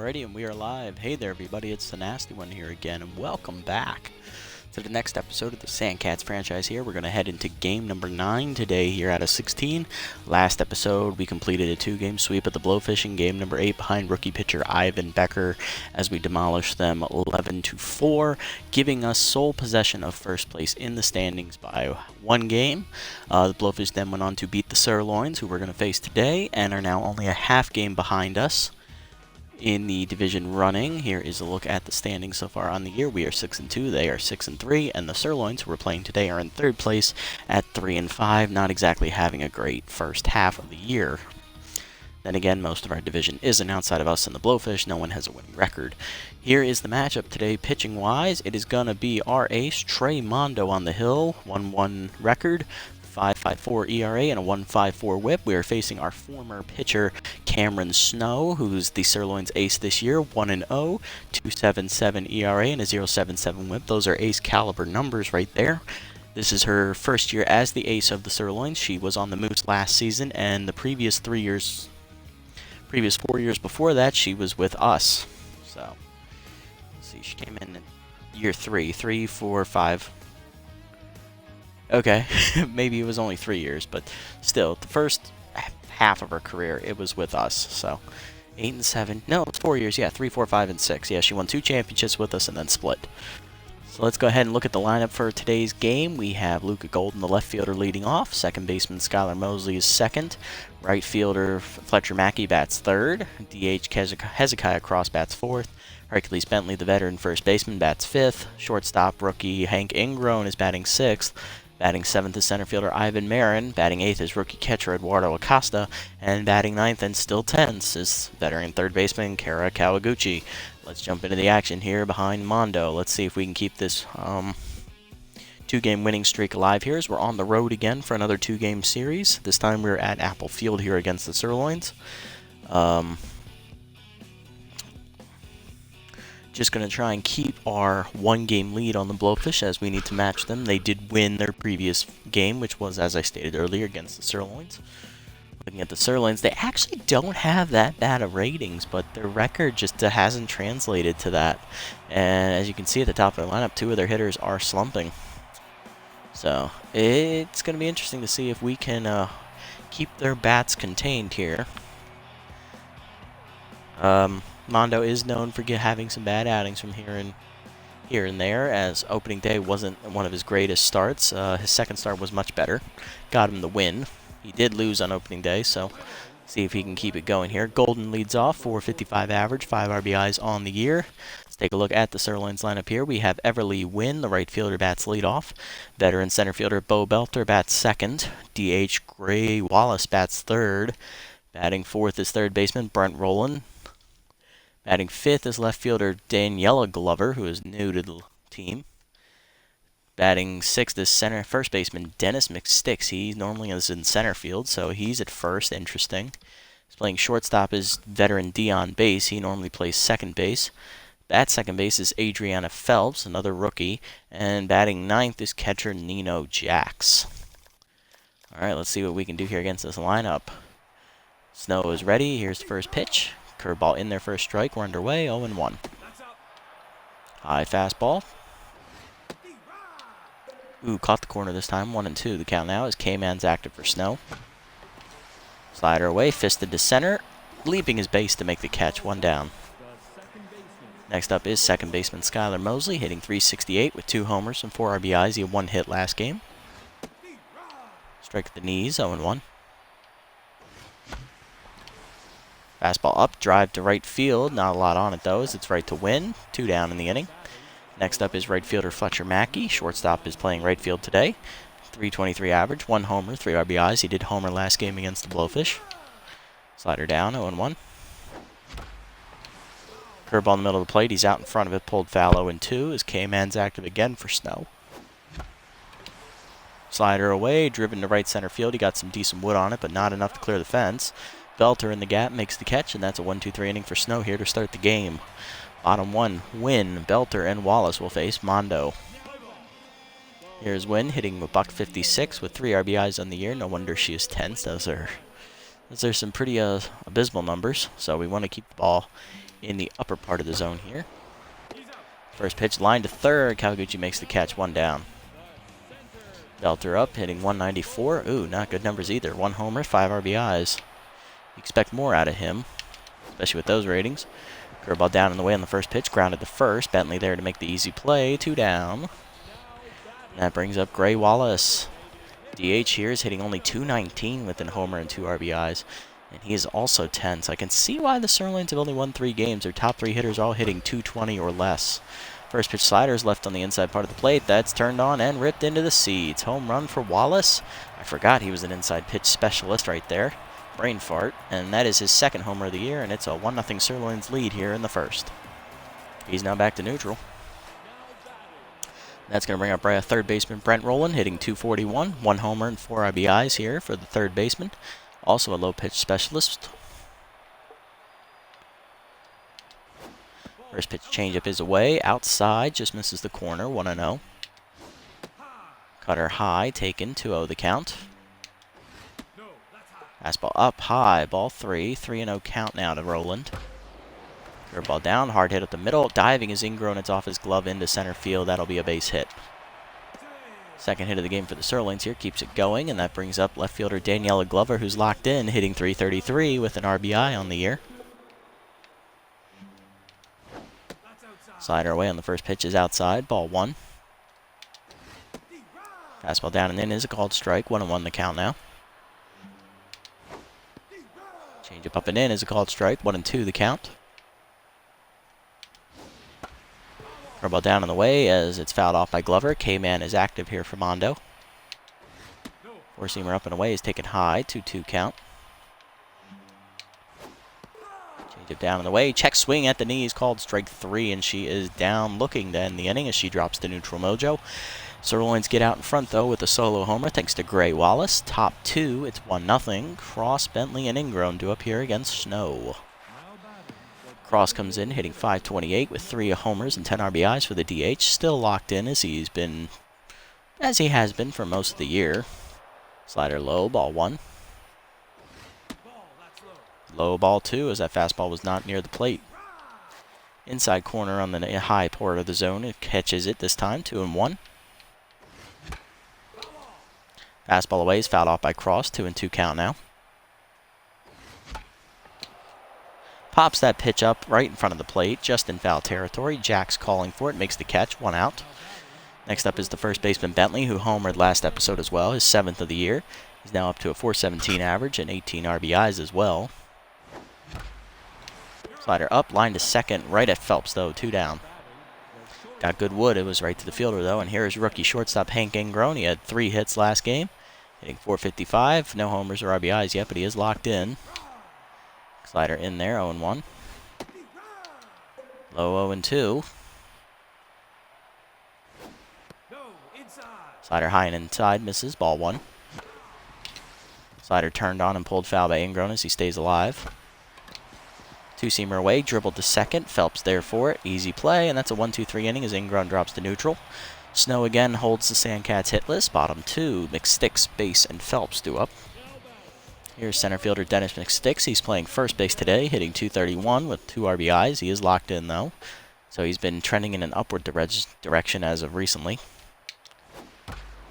Alrighty, and we are live. Hey there, everybody. It's the Nasty One here again, and welcome back to the next episode of the Sandcats franchise here. We're going to head into game number 9 today here out of 16. Last episode, we completed a 2-game sweep at the Blowfish in game number 8 behind rookie pitcher Ivan Becker as we demolished them 11-4, giving us sole possession of first place in the standings by 1 game. The Blowfish then went on to beat the Sirloins, who we're going to face today, and are now only a half game behind us in the division running. Here is a look at the standings so far on the year. We are 6-2, they are 6-3, and the Sirloins, who we're playing today, are in 3rd place at 3-5, not exactly having a great first half of the year. Then again, most of our division isn't outside of us and the Blowfish. No one has a winning record. Here is the matchup today, pitching-wise. It is going to be our ace, Trey Mondo, on the hill, 1-1 record, 5.54 ERA and a 1.54 whip. We are facing our former pitcher, Cameron Snow, who's the Sirloins ace this year, 1-0, 2.77 ERA and a 0.77 whip. Those are ace caliber numbers right there. This is her first year as the ace of the Sirloins. She was on the Moose last season, and the previous 4 years before that, she was with us. So, let's see, she came in year 3, 4, 5. Okay, maybe it was only 3 years, but still, the first half of her career, it was with us. So, 8 and 7. No, it's 4 years. Yeah, 3, 4, 5, and 6. Yeah, she won 2 championships with us and then split. So let's go ahead and look at the lineup for today's game. We have Luca Golden, the left fielder, leading off. Second baseman Skylar Mosley is second. Right fielder Fletcher Mackey bats third. DH Hezekiah Cross bats fourth. Hercules Bentley, the veteran first baseman, bats fifth. Shortstop rookie Hank Ingrown is batting sixth. Batting 7th is center fielder Ivan Marin. Batting 8th is rookie catcher Eduardo Acosta. And batting 9th and still 10th is veteran third baseman Kara Kawaguchi. Let's jump into the action here behind Mondo. Let's see if we can keep this 2-game winning streak alive here as we're on the road again for another 2-game series. This time we're at Apple Field here against the Sirloins. Just going to try and keep our 1-game lead on the Blowfish as we need to match them. They did win their previous game, which was, as I stated earlier, against the Sirloins. Looking at the Sirloins, they actually don't have that bad of ratings, but their record just hasn't translated to that. And as you can see at the top of the lineup, 2 of their hitters are slumping. So it's going to be interesting to see if we can keep their bats contained here. Mondo is known for having some bad outings from here and there, as opening day wasn't one of his greatest starts. His second start was much better. Got him the win. He did lose on opening day, so see if he can keep it going here. Golden leads off, 4.55 average, 5 RBIs on the year. Let's take a look at the Sirloins lineup here. We have Everly Wynn, the right fielder, bats leadoff. Veteran center fielder Bo Belter bats second. DH Gray Wallace bats third. Batting 4th is third baseman Brent Rowland. Batting 5th is left fielder Daniela Glover, who is new to the team. Batting 6th is first baseman Dennis McSticks. He normally is in center field, so he's at first. Interesting. He's playing shortstop is veteran Dion Bass. He normally plays second base. At second base is Adriana Phelps, another rookie. And batting 9th is catcher Nino Jax. Alright, let's see what we can do here against this lineup. Snow is ready. Here's the first pitch. Curveball in there for a strike. We're underway, 0-1. High fastball. Ooh, caught the corner this time. 1-2. The count now is K-Man's active for Snow. Slider away, fisted to center. Leaping his base to make the catch. 1 down. Next up is second baseman Skylar Mosley, hitting .368 with 2 homers and 4 RBIs. He had 1 hit last game. Strike at the knees, 0-1. Fastball up, drive to right field. Not a lot on it, though, as it's right to win. 2 down in the inning. Next up is right fielder Fletcher Mackey. Shortstop is playing right field today. .323 average, 1 homer, 3 RBIs. He did homer last game against the Blowfish. Slider down, 0-1. Curveball in the middle of the plate. He's out in front of it. Pulled foul 0-2 as K-Man's active again for Snow. Slider away, driven to right center field. He got some decent wood on it, but not enough to clear the fence. Belter in the gap makes the catch, and that's a 1-2-3 inning for Snow here to start the game. Bottom 1, Wynn, Belter, and Wallace will face Mondo. Here's Wynn hitting with .56 with 3 RBIs on the year. No wonder she is tense. Those are some pretty abysmal numbers, so we want to keep the ball in the upper part of the zone here. First pitch line to third. Kawaguchi makes the catch, 1 down. Belter up, hitting 194. Ooh, not good numbers either. 1 homer, 5 RBIs. You expect more out of him, especially with those ratings. Curveball down in the way on the first pitch, grounded to first. Bentley there to make the easy play, 2 down. And that brings up Gray Wallace. DH here is hitting only 219 with a homer and 2 RBIs. And he is also 10, so I can see why the Sirloins have only won 3 games. Their top 3 hitters are all hitting 220 or less. First pitch slider is left on the inside part of the plate. That's turned on and ripped into the seats. Home run for Wallace. I forgot he was an inside pitch specialist right there. Brain fart. And that is his 2nd homer of the year, and it's a 1-0 Sirloins lead here in the 1st. He's now back to neutral. That's going to bring up third baseman Brent Rowland, hitting 241. 1 homer and 4 RBIs here for the third baseman. Also a low pitch specialist. First pitch changeup is away. Outside, just misses the corner. 1-0. Cutter high, taken. 2-0 the count. Fastball up high. Ball 3. 3-0 count now to Rowland. Curveball down. Hard hit up the middle. Diving is ingrown. It's off his glove into center field. That'll be a base hit. Second hit of the game for the Sirloins here, keeps it going, and that brings up left fielder Daniela Glover, who's locked in, hitting 333 with an RBI on the year. Slider away on the first pitch is outside, ball 1. Fastball down and in is a called strike, 1-1 the count now. Changeup up and in is a called strike, 1-2 the count. Curveball down in the way as it's fouled off by Glover. K-Man is active here for Mondo. Four-seamer up and away is taken high. 2-2 count. Change it down in the way. Check swing at the knees called strike 3, and she is down looking to end the inning as she drops to neutral mojo. Sirloins get out in front, though, with a solo homer thanks to Gray Wallace. Top 2, it's 1-0. Cross, Bentley, and Ingrown due up here against Snow. Cross comes in, hitting 528 with 3 homers and 10 RBIs for the DH. Still locked in as he has been for most of the year. Slider low, ball 1. Low, ball 2, as that fastball was not near the plate. Inside corner on the high part of the zone. It catches it this time, 2-1. Fastball away is fouled off by Cross, 2-2 count now. Pops that pitch up right in front of the plate, just in foul territory. Jack's calling for it, makes the catch, 1 out. Next up is the first baseman Bentley, who homered last episode as well, his 7th of the year. He's now up to a .417 average and 18 RBIs as well. Slider up, line to second, right at Phelps though, 2 down. Got good wood, it was right to the fielder though, and here is rookie shortstop Hank Ingrown. He had 3 hits last game, hitting .455, no homers or RBIs yet, but he is locked in. Slider in there, 0-1. Low 0-2. Slider high and inside, misses, ball 1. Slider turned on and pulled foul by Ingrown as he stays alive. Two-seamer away, dribbled to second, Phelps there for it, easy play, and that's a 1-2-3 inning as Ingrown drops to neutral. Snow again holds the Sandcats hitless, bottom 2, McSticks, Base, and Phelps due up. Here's center fielder Dennis McSticks. He's playing first base today, hitting .231 with 2 RBIs. He is locked in, though. So he's been trending in an upward direction as of recently.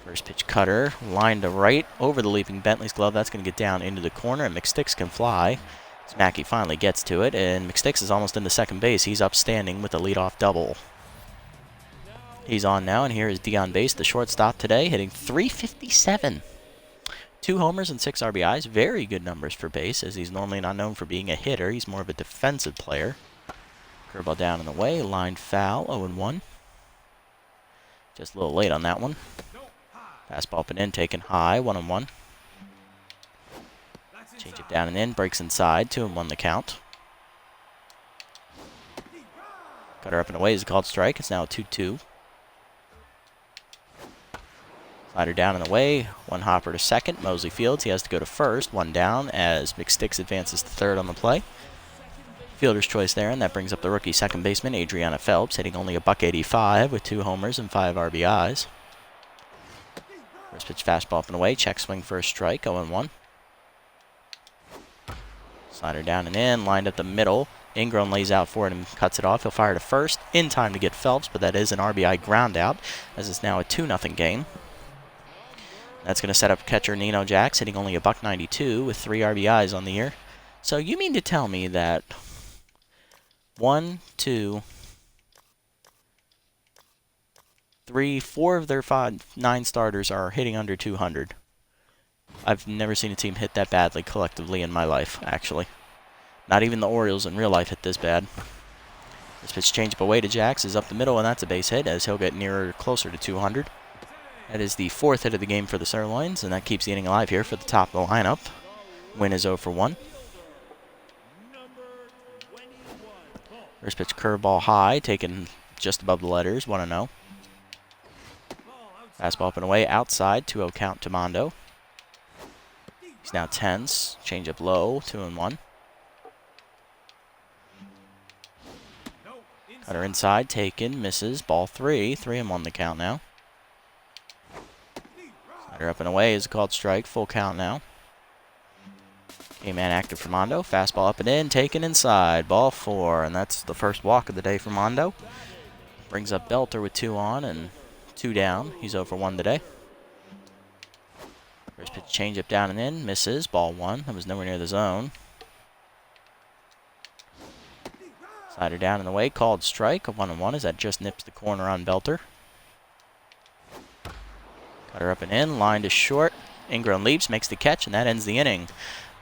First pitch cutter, line to right, over the leaping Bentley's glove. That's going to get down into the corner, and McSticks can fly. As Mackey finally gets to it, and McSticks is almost into second base. He's upstanding with a leadoff double. He's on now, and here is Dion Base, the shortstop today, hitting .357. 2 homers and 6 RBIs. Very good numbers for Base, as he's normally not known for being a hitter. He's more of a defensive player. Curveball down in the way. Lined foul. 0-1. Just a little late on that one. Fastball up and in. Taken high. 1-1. Change it down and in. Breaks inside. 2-1 the count. Cutter up and away is a called strike. It's now a 2-2. Slider down in the way, 1 hopper to second. Mosley Fields, he has to go to first, 1 down as McSticks advances to third on the play. Fielder's choice there, and that brings up the rookie second baseman, Adriana Phelps, hitting only a .185 with 2 homers and 5 RBIs. First pitch fastball up and away, check swing for a strike, 0-1. Slider down and in, lined up the middle. Ingram lays out for it and cuts it off. He'll fire to first in time to get Phelps, but that is an RBI ground out, as it's now a 2-0 game. That's going to set up catcher Nino Jacks, hitting only a .192 with 3 RBIs on the year. So you mean to tell me that 1, 2, 3, 4 of their 9 starters are hitting under 200? I've never seen a team hit that badly collectively in my life, actually. Not even the Orioles in real life hit this bad. This pitch change up away to Jacks is up the middle, and that's a base hit as he'll get closer to 200. That is the 4th hit of the game for the Sirloins, and that keeps the inning alive here for the top of the lineup. Win is 0 for 1. First pitch curveball high, taken just above the letters, 1-0. Fastball up and away, outside, 2-0 count to Mondo. He's now tense, change up low, 2-1. Cutter inside, taken, misses, ball 3, 3-1 the count now. Slider up and away is a called strike, full count now. K-man active for Mondo, fastball up and in, taken inside, ball 4, and that's the first walk of the day for Mondo. Brings up Belter with 2 on and 2 down. He's 0 for 1 today. First pitch change up down and in, misses, ball 1. That was nowhere near the zone. Slider down and away, called strike, a 1-1 as that just nips the corner on Belter. Cutter up and in, line to short. Ingram leaps, makes the catch, and that ends the inning.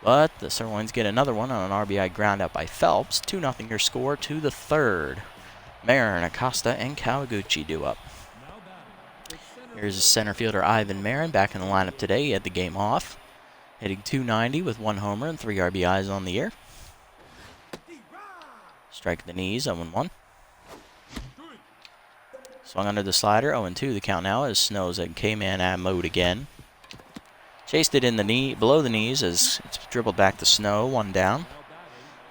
But the Sirloins get another one on an RBI ground out by Phelps. 2-0 your score to the 3rd. Marin, Acosta, and Kawaguchi due up. Here's center fielder Ivan Marin back in the lineup today. He had the game off, hitting .290 with 1 homer and 3 RBIs on the year. Strike at the knees, 0-1. Swung under the slider, 0-2 the count now as Snow's in K-man mode again. Chased it in the knee, below the knees as it's dribbled back to Snow, 1 down.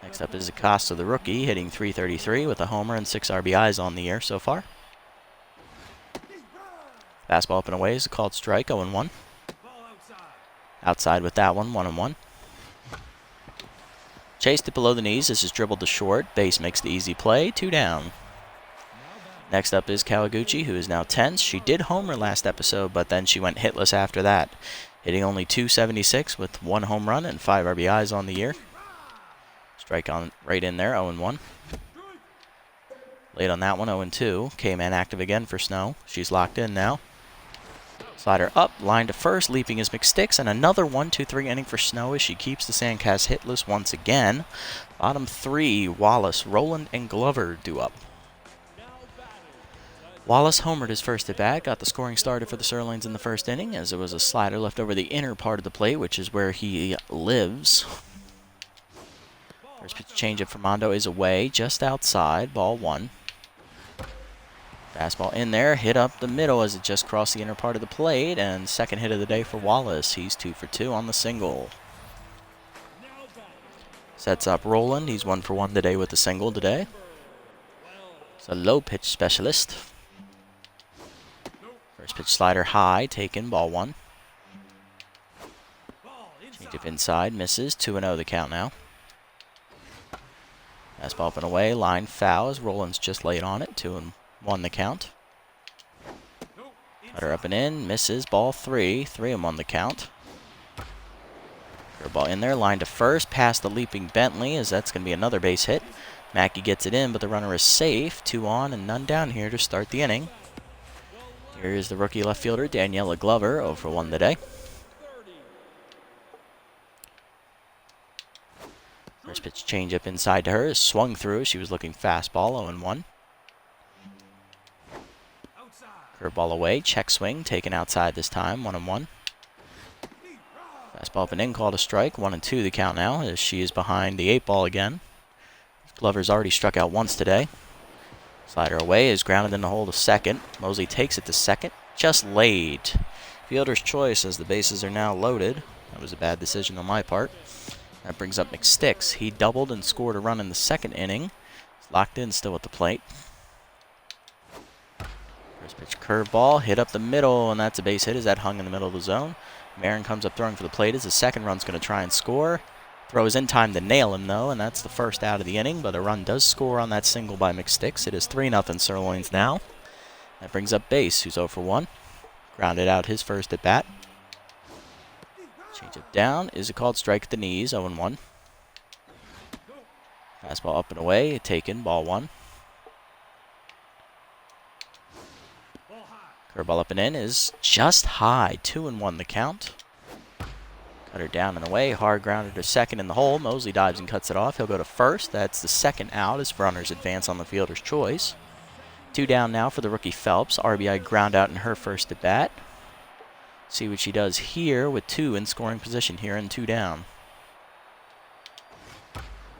Next up is Acosta, the rookie, hitting .333 with a homer and 6 RBIs on the year so far. Fastball up and away is a called strike, 0-1. Outside with that one, 1-1. Chased it below the knees. This is dribbled to short. Base makes the easy play, 2 down. Next up is Kawaguchi, who is now tense. She did homer last episode, but then she went hitless after that, hitting only .276 with 1 home run and 5 RBIs on the year. Strike on right in there, 0-1. Late on that one, 0-2. K-man active again for Snow. She's locked in now. Slider up, line to first, leaping is McSticks, and another 1-2-3 inning for Snow as she keeps the Sandcats hitless once again. Bottom 3, Wallace, Rowland, and Glover due up. Wallace homered his first at bat, got the scoring started for the Sirloins in the first inning as there was a slider left over the inner part of the plate, which is where he lives. First pitch changeup for Mondo is away, just outside, ball 1. Fastball in there, hit up the middle as it just crossed the inner part of the plate, and second hit of the day for Wallace. He's 2 for 2 on the single. Sets up Rowland. He's 1 for 1 today with the single today. It's a low pitch specialist. First pitch slider high, taken, ball 1. Changeup inside, misses, 2-0 the count now. Fastball up and away, line foul as Rowland's just laid on it, 2-1 the count. Cutter up and in, misses, ball 3, 3-1 the count. Curveball in there, line to first, past the leaping Bentley as that's going to be another base hit. Mackey gets it in, but the runner is safe. 2 on and none down here to start the inning. Here is the rookie left fielder, Daniela Glover, 0 for 1 today. First pitch changeup inside to her is swung through. She was looking fastball, 0-1. Curveball away, check swing, taken outside this time, 1-1. Fastball up and in, called a strike, 1-2 the count now as she is behind the 8 ball again. Glover's already struck out once today. Slider away is grounded in the hole to second. Mosley takes it to second, just laid. Fielder's choice as the bases are now loaded. That was a bad decision on my part. That brings up McSticks. He doubled and scored a run in the second inning. He's locked in still at the plate. First pitch curveball, hit up the middle, and that's a base hit as that hung in the middle of the zone. Marin comes up throwing for the plate as the second run's going to try and score. Throw is in time to nail him, though, and that's the first out of the inning, but a run does score on that single by McSticks. It is 3-0 Sirloins now. That brings up Base, who's 0 for 1. Grounded out his first at bat. Change it down. Is it called strike at the knees? 0-1. Fastball up and away. Taken. Ball 1. Curveball up and in is just high. 2-1 the count. Cutter down and away. Hard grounded to second in the hole. Mosley dives and cuts it off. He'll go to first. That's the second out as runners advance on the fielder's choice. 2 down now for the rookie Phelps. RBI ground out in her first at bat. See what she does here with 2 in scoring position here and 2 down.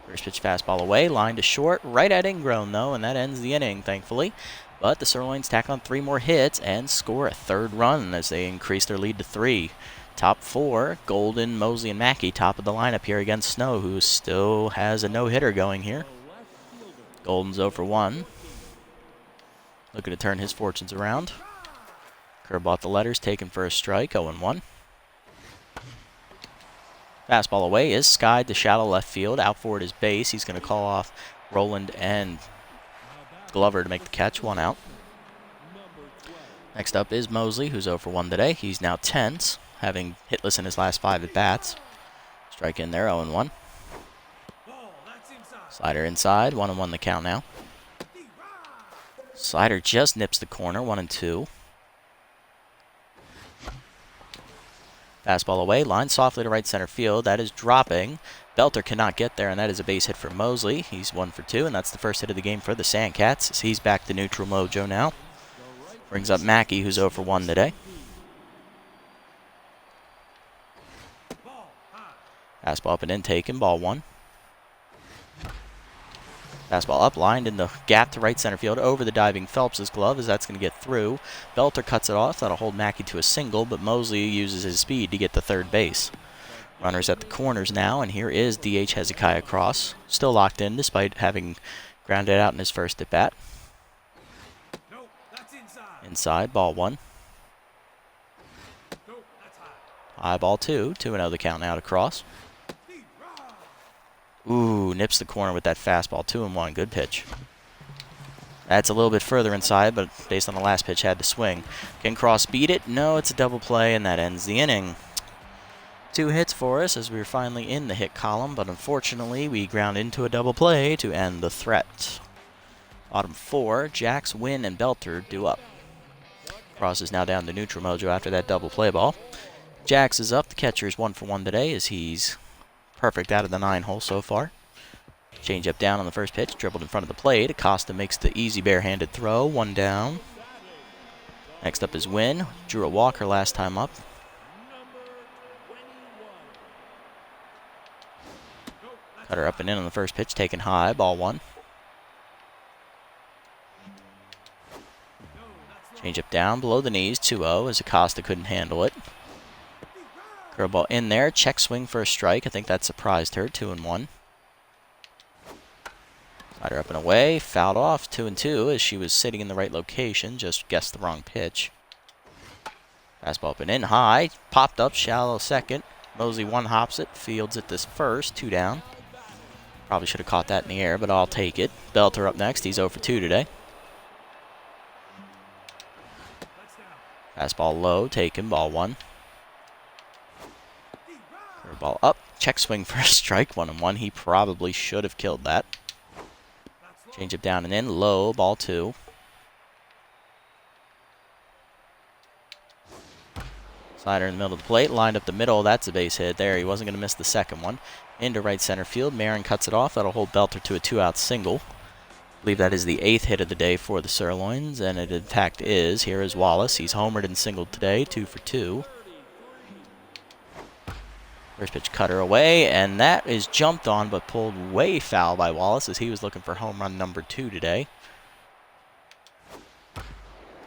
First pitch fastball away, line to short, right at ingrown though, and that ends the inning, thankfully. But the Sirloins tack on 3 more hits and score a 3rd run as they increase their lead to 3. Top 4, Golden, Mosley, and Mackey, top of the lineup here against Snow, who still has a no-hitter going here. Golden's 0 for 1. Looking to turn his fortunes around. Curveball at the letters, taken for a strike, 0-1. Fastball away is skied to shallow left field. Out forward is Base. He's going to call off Roland and Glover to make the catch. 1 out. Next up is Mosley, who's 0 for 1 today. He's now tense, having hitless in his last 5 at-bats. Strike in there, 0-1. Slider inside, 1-1 the count now. Slider just nips the corner, 1-2. Fastball away, line softly to right center field. That is dropping. Belter cannot get there, and that is a base hit for Mosley. He's 1 for 2, and that's the first hit of the game for the Sandcats. He's back to neutral mojo now. Brings up Mackey, who's 0 for 1 today. Fastball up and in, taken, ball 1. Fastball up, lined in the gap to right center field over the diving Phelps' glove as that's going to get through. Belter cuts it off. That'll hold Mackey to a single, but Mosley uses his speed to get to third base. Runners at the corners now, and here is D.H. Hezekiah Cross. Still locked in despite having grounded out in his first at-bat. Inside, ball 1. High ball 2. 2-0 the count now to Cross. Ooh, nips the corner with that fastball. 2-1. Good pitch. That's a little bit further inside, but based on the last pitch, had to swing. Can Cross beat it? No, it's a double play, and that ends the inning. 2 hits for us as we were finally in the hit column, but unfortunately, we ground into a double play to end the threat. Bottom 4, Jax, Wynn, and Belter due up. Cross is now down to neutral mojo after that double play ball. Jax is up. The catcher is 1 for 1 today as he's perfect out of the 9 hole so far. Change up down on the first pitch, dribbled in front of the plate. Acosta makes the easy bare-handed throw, 1 down. Next up is Wynn. Drew a walk her last time up. Cutter up and in on the first pitch, taken high, ball 1. Change up down below the knees, 2-0 as Acosta couldn't handle it. Curveball in there, check swing for a strike. I think that surprised her, 2-1. Slider up and away, fouled off, 2-2 as she was sitting in the right location, just guessed the wrong pitch. Fastball up and in, high, popped up, shallow second. Mosley 1 hops it, fields it this first, 2 down. Probably should have caught that in the air, but I'll take it. Belter up next, he's 0 for 2 today. Fastball low, taken, ball 1. Ball up, check swing for a strike, 1-1. He probably should have killed that. Change it down and in, low, ball 2. Slider in the middle of the plate, lined up the middle, that's a base hit there. He wasn't going to miss the second one. Into right center field, Marin cuts it off. That'll hold Belter to a 2-out single. I believe that is the 8th hit of the day for the Sirloins, and it in fact is. Here is Wallace. He's homered and singled today, 2 for 2. First pitch cutter away, and that is jumped on but pulled way foul by Wallace as he was looking for home run number 2 today.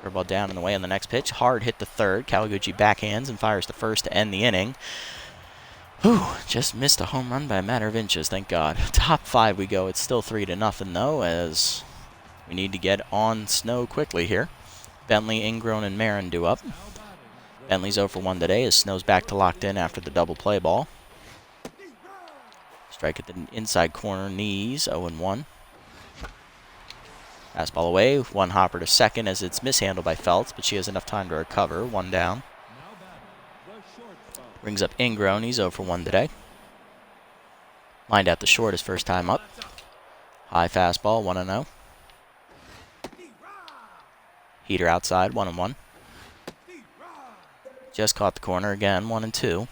Curveball down and away on the next pitch. Hard hit to third. Kawaguchi backhands and fires to first to end the inning. Whew, just missed a home run by a matter of inches, thank God. Top 5 we go. It's still 3-0 though, as we need to get on Snow quickly here. Bentley, Ingrown, and Marin due up. Bentley's 0 for 1 today as Snow's back to locked in after the double play ball. Strike at the inside corner, knees, 0-1. Fastball away, one hopper to second as it's mishandled by Feltz, but she has enough time to recover, one down. Brings up Ingrown, he's 0-1 today. Lined out the short his first time up. High fastball, 1-0. Heater outside, 1-1. Just caught the corner again, 1-2.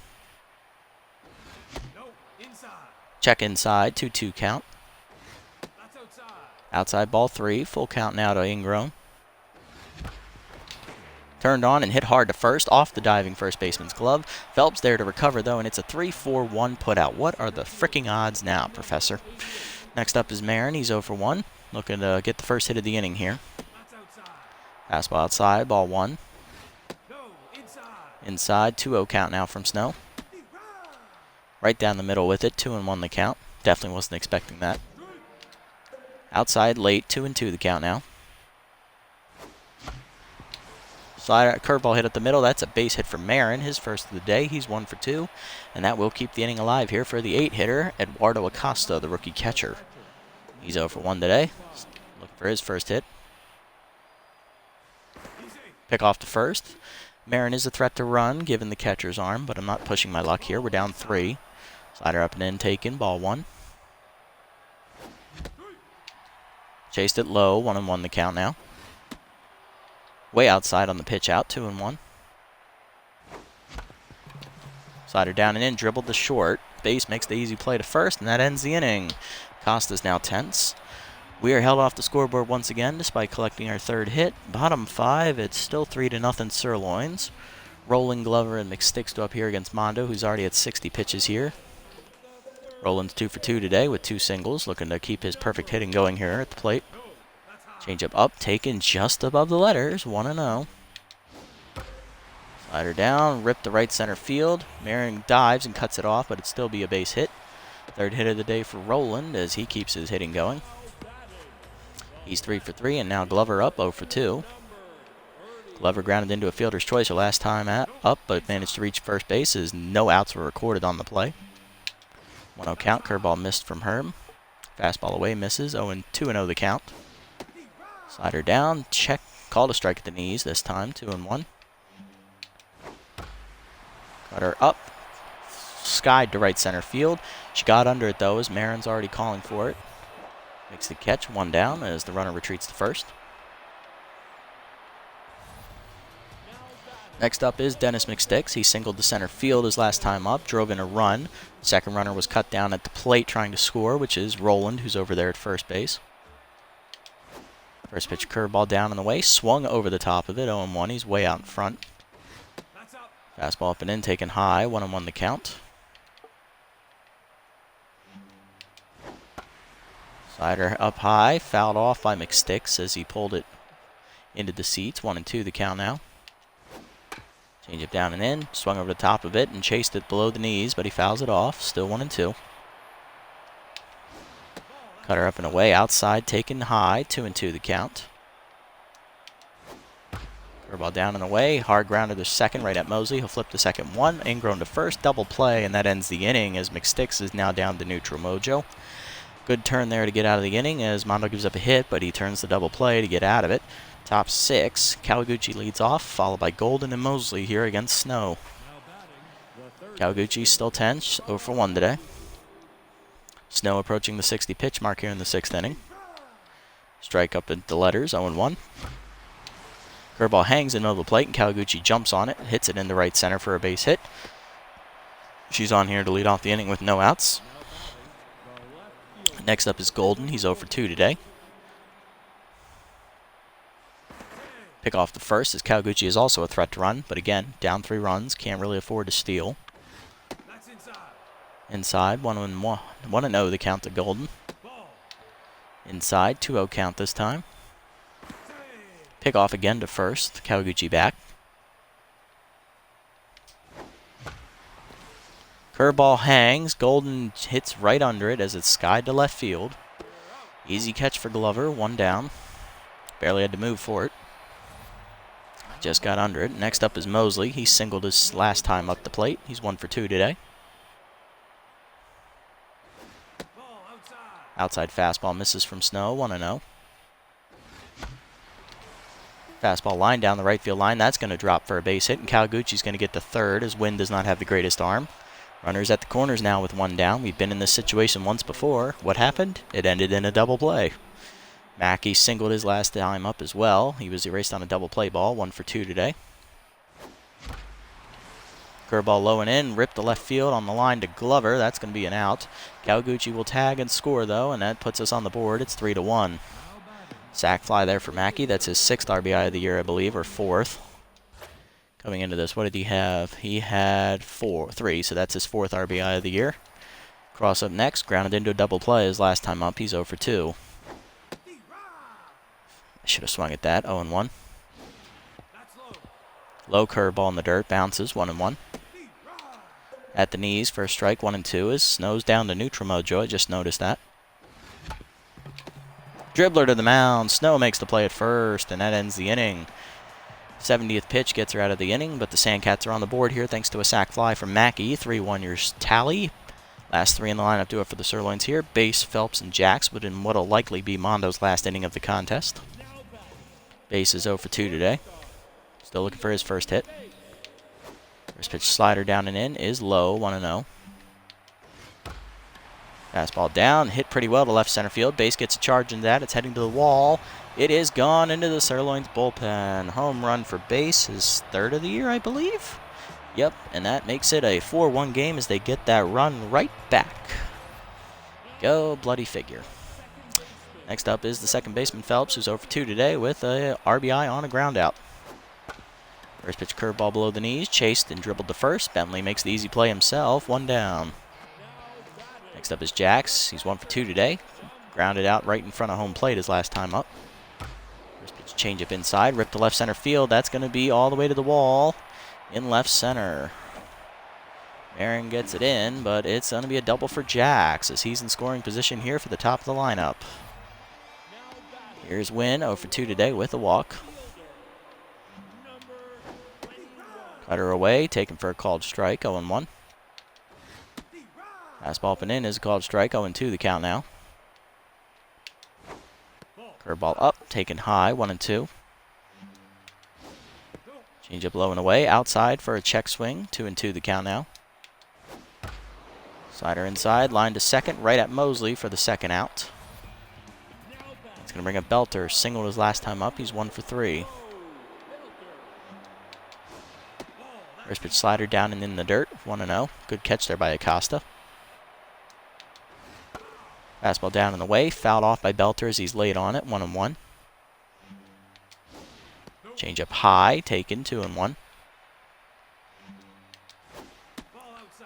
Check inside, 2-2 count. Outside ball 3, full count now to Ingrown. Turned on and hit hard to first, off the diving first baseman's glove. Phelps there to recover, though, and it's a 3-4-1 putout. What are the fricking odds now, Professor? Next up is Marin. He's 0-1. Looking to get the first hit of the inning here. Fastball outside, ball 1. Inside, 2-0 count now from Snow. Right down the middle with it, 2-1 the count. Definitely wasn't expecting that. Outside late, 2-2 the count now. Slider, curveball hit at the middle. That's a base hit for Marin, his first of the day. He's 1 for 2, and that will keep the inning alive here for the 8-hitter, Eduardo Acosta, the rookie catcher. He's 0-1 today. Looking for his first hit. Pick off to first. Marin is a threat to run, given the catcher's arm, but I'm not pushing my luck here. We're down 3. Slider up and in, taken, ball 1. Chased it low, 1-1 the count now. Way outside on the pitch out, 2-1. Slider down and in, dribbled to short. Base makes the easy play to first, and that ends the inning. Costa's now tense. We are held off the scoreboard once again, despite collecting our 3rd hit. Bottom 5, it's still 3-0 Sirloins. Rolling, Glover, and McSticks go up here against Mondo, who's already at 60 pitches here. Roland's 2 for 2 today with 2 singles, looking to keep his perfect hitting going here at the plate. Changeup up, taken just above the letters, 1-0. Slider down, ripped to right center field. Marin dives and cuts it off, but it'd still be a base hit. 3rd hit of the day for Roland as he keeps his hitting going. He's 3 for 3, and now Glover up 0 for 2. Glover grounded into a fielder's choice her last time up, but managed to reach first base as no outs were recorded on the play. 1-0 count, curveball missed from Herm. Fastball away, misses, 2-0 the count. Slider down, check, called a strike at the knees this time, 2-1. Cutter up, skied to right center field. She got under it though, as Marin's already calling for it. Makes the catch, 1 down as the runner retreats to first. Next up is Dennis McSticks. He singled to center field his last time up, drove in a run. Second runner was cut down at the plate trying to score, which is Roland, who's over there at first base. First pitch curveball down and away, swung over the top of it, 0-1. He's way out in front. Fastball up and in, taken high, 1-1 the count. Slider up high, fouled off by McSticks as he pulled it into the seats, 1-2 the count now. Changeup down and in, swung over the top of it and chased it below the knees, but he fouls it off, still 1-2. Cutter up and away, outside, taken high, 2-2 the count. Curveball down and away, hard grounder to second, right at Mosley. He'll flip the second 1, Ingrown to first, double play, and that ends the inning as McSticks is now down to neutral mojo. Good turn there to get out of the inning as Mondo gives up a hit, but he turns the double play to get out of it. Top 6, Kawaguchi leads off, followed by Golden and Mosley here against Snow. Kawaguchi still tense, 0 for 1 today. Snow approaching the 60 pitch mark here in the 6th inning. Strike up at the letters, 0-1. Curveball hangs in the middle of the plate, and Kawaguchi jumps on it, hits it into right center for a base hit. She's on here to lead off the inning with no outs. Next up is Golden. He's 0 for 2 today. Pick off the first as Kawaguchi is also a threat to run, but again, down 3 runs, can't really afford to steal. Inside, 1-0 the count to Golden. Inside, 2-0 count this time. Pick off again to first, Kawaguchi back. Curveball hangs, Golden hits right under it as it's skied to left field. Easy catch for Glover, 1 down. Barely had to move for it. Just got under it. Next up is Mosley. He singled his last time up the plate. He's 1 for 2 today. Outside fastball misses from Snow, 1-0. Fastball line down the right field line. That's going to drop for a base hit, and Kawaguchi's going to get to third as Wynn does not have the greatest arm. Runners at the corners now with one down. We've been in this situation once before. What happened? It ended in a double play. Mackey singled his last time up as well. He was erased on a double play ball, 1 for 2 today. Curveball low and in, ripped to left field on the line to Glover. That's going to be an out. Kawaguchi will tag and score, though, and that puts us on the board. It's 3-1. Sac fly there for Mackey. That's his 6th RBI of the year, I believe, or 4th. Coming into this, what did he have? He had 3, so that's his 4th RBI of the year. Cross up next, grounded into a double play his last time up. He's 0 for 2. I should have swung at that, 0-1. Low curveball in the dirt, bounces, 1-1. At the knees, first strike, 1-2, as Snow's down to neutral mode, Joe. I just noticed that. Dribbler to the mound. Snow makes the play at first, and that ends the inning. 70th pitch gets her out of the inning, but the Sandcats are on the board here thanks to a sac fly from Mackey. 3-1 your tally. Last 3 in the lineup do it for the Sirloins here. Base, Phelps, and Jax, but in what'll likely be Mondo's last inning of the contest. Base is 0 for 2 today. Still looking for his first hit. First pitch slider down and in is low, 1-0. Fastball down, hit pretty well to left center field. Base gets a charge into that. It's heading to the wall. It is gone into the Sirloins bullpen. Home run for Base, his 3rd of the year, I believe. Yep, and that makes it a 4-1 game as they get that run right back. Go bloody figure. Next up is the second baseman Phelps, who's 0 for 2 today with a RBI on a ground out. First pitch curveball below the knees, chased and dribbled to first. Bentley makes the easy play himself, 1 down. Next up is Jax. He's 1 for 2 today. Grounded out right in front of home plate his last time up. First pitch change up inside, ripped to left center field. That's going to be all the way to the wall in left center. Marin gets it in, but it's going to be a double for Jax as he's in scoring position here for the top of the lineup. Here's Wynn, 0 for 2 today with a walk. Cutter away, taken for a called strike, 0-1. Fastball up and in is a called strike, 0-2 the count now. Curveball up, taken high, 1-2. Change up low and away, outside for a check swing, 2-2 the count now. Slider inside, line to second, right at Mosley for the second out. It's going to bring up Belter, singled his last time up, he's 1 for 3. First pitch slider down and in the dirt, 1-0. Good catch there by Acosta. Fastball down and away, fouled off by Belter as he's laid on it, 1-1. Change up high, taken, 2-1.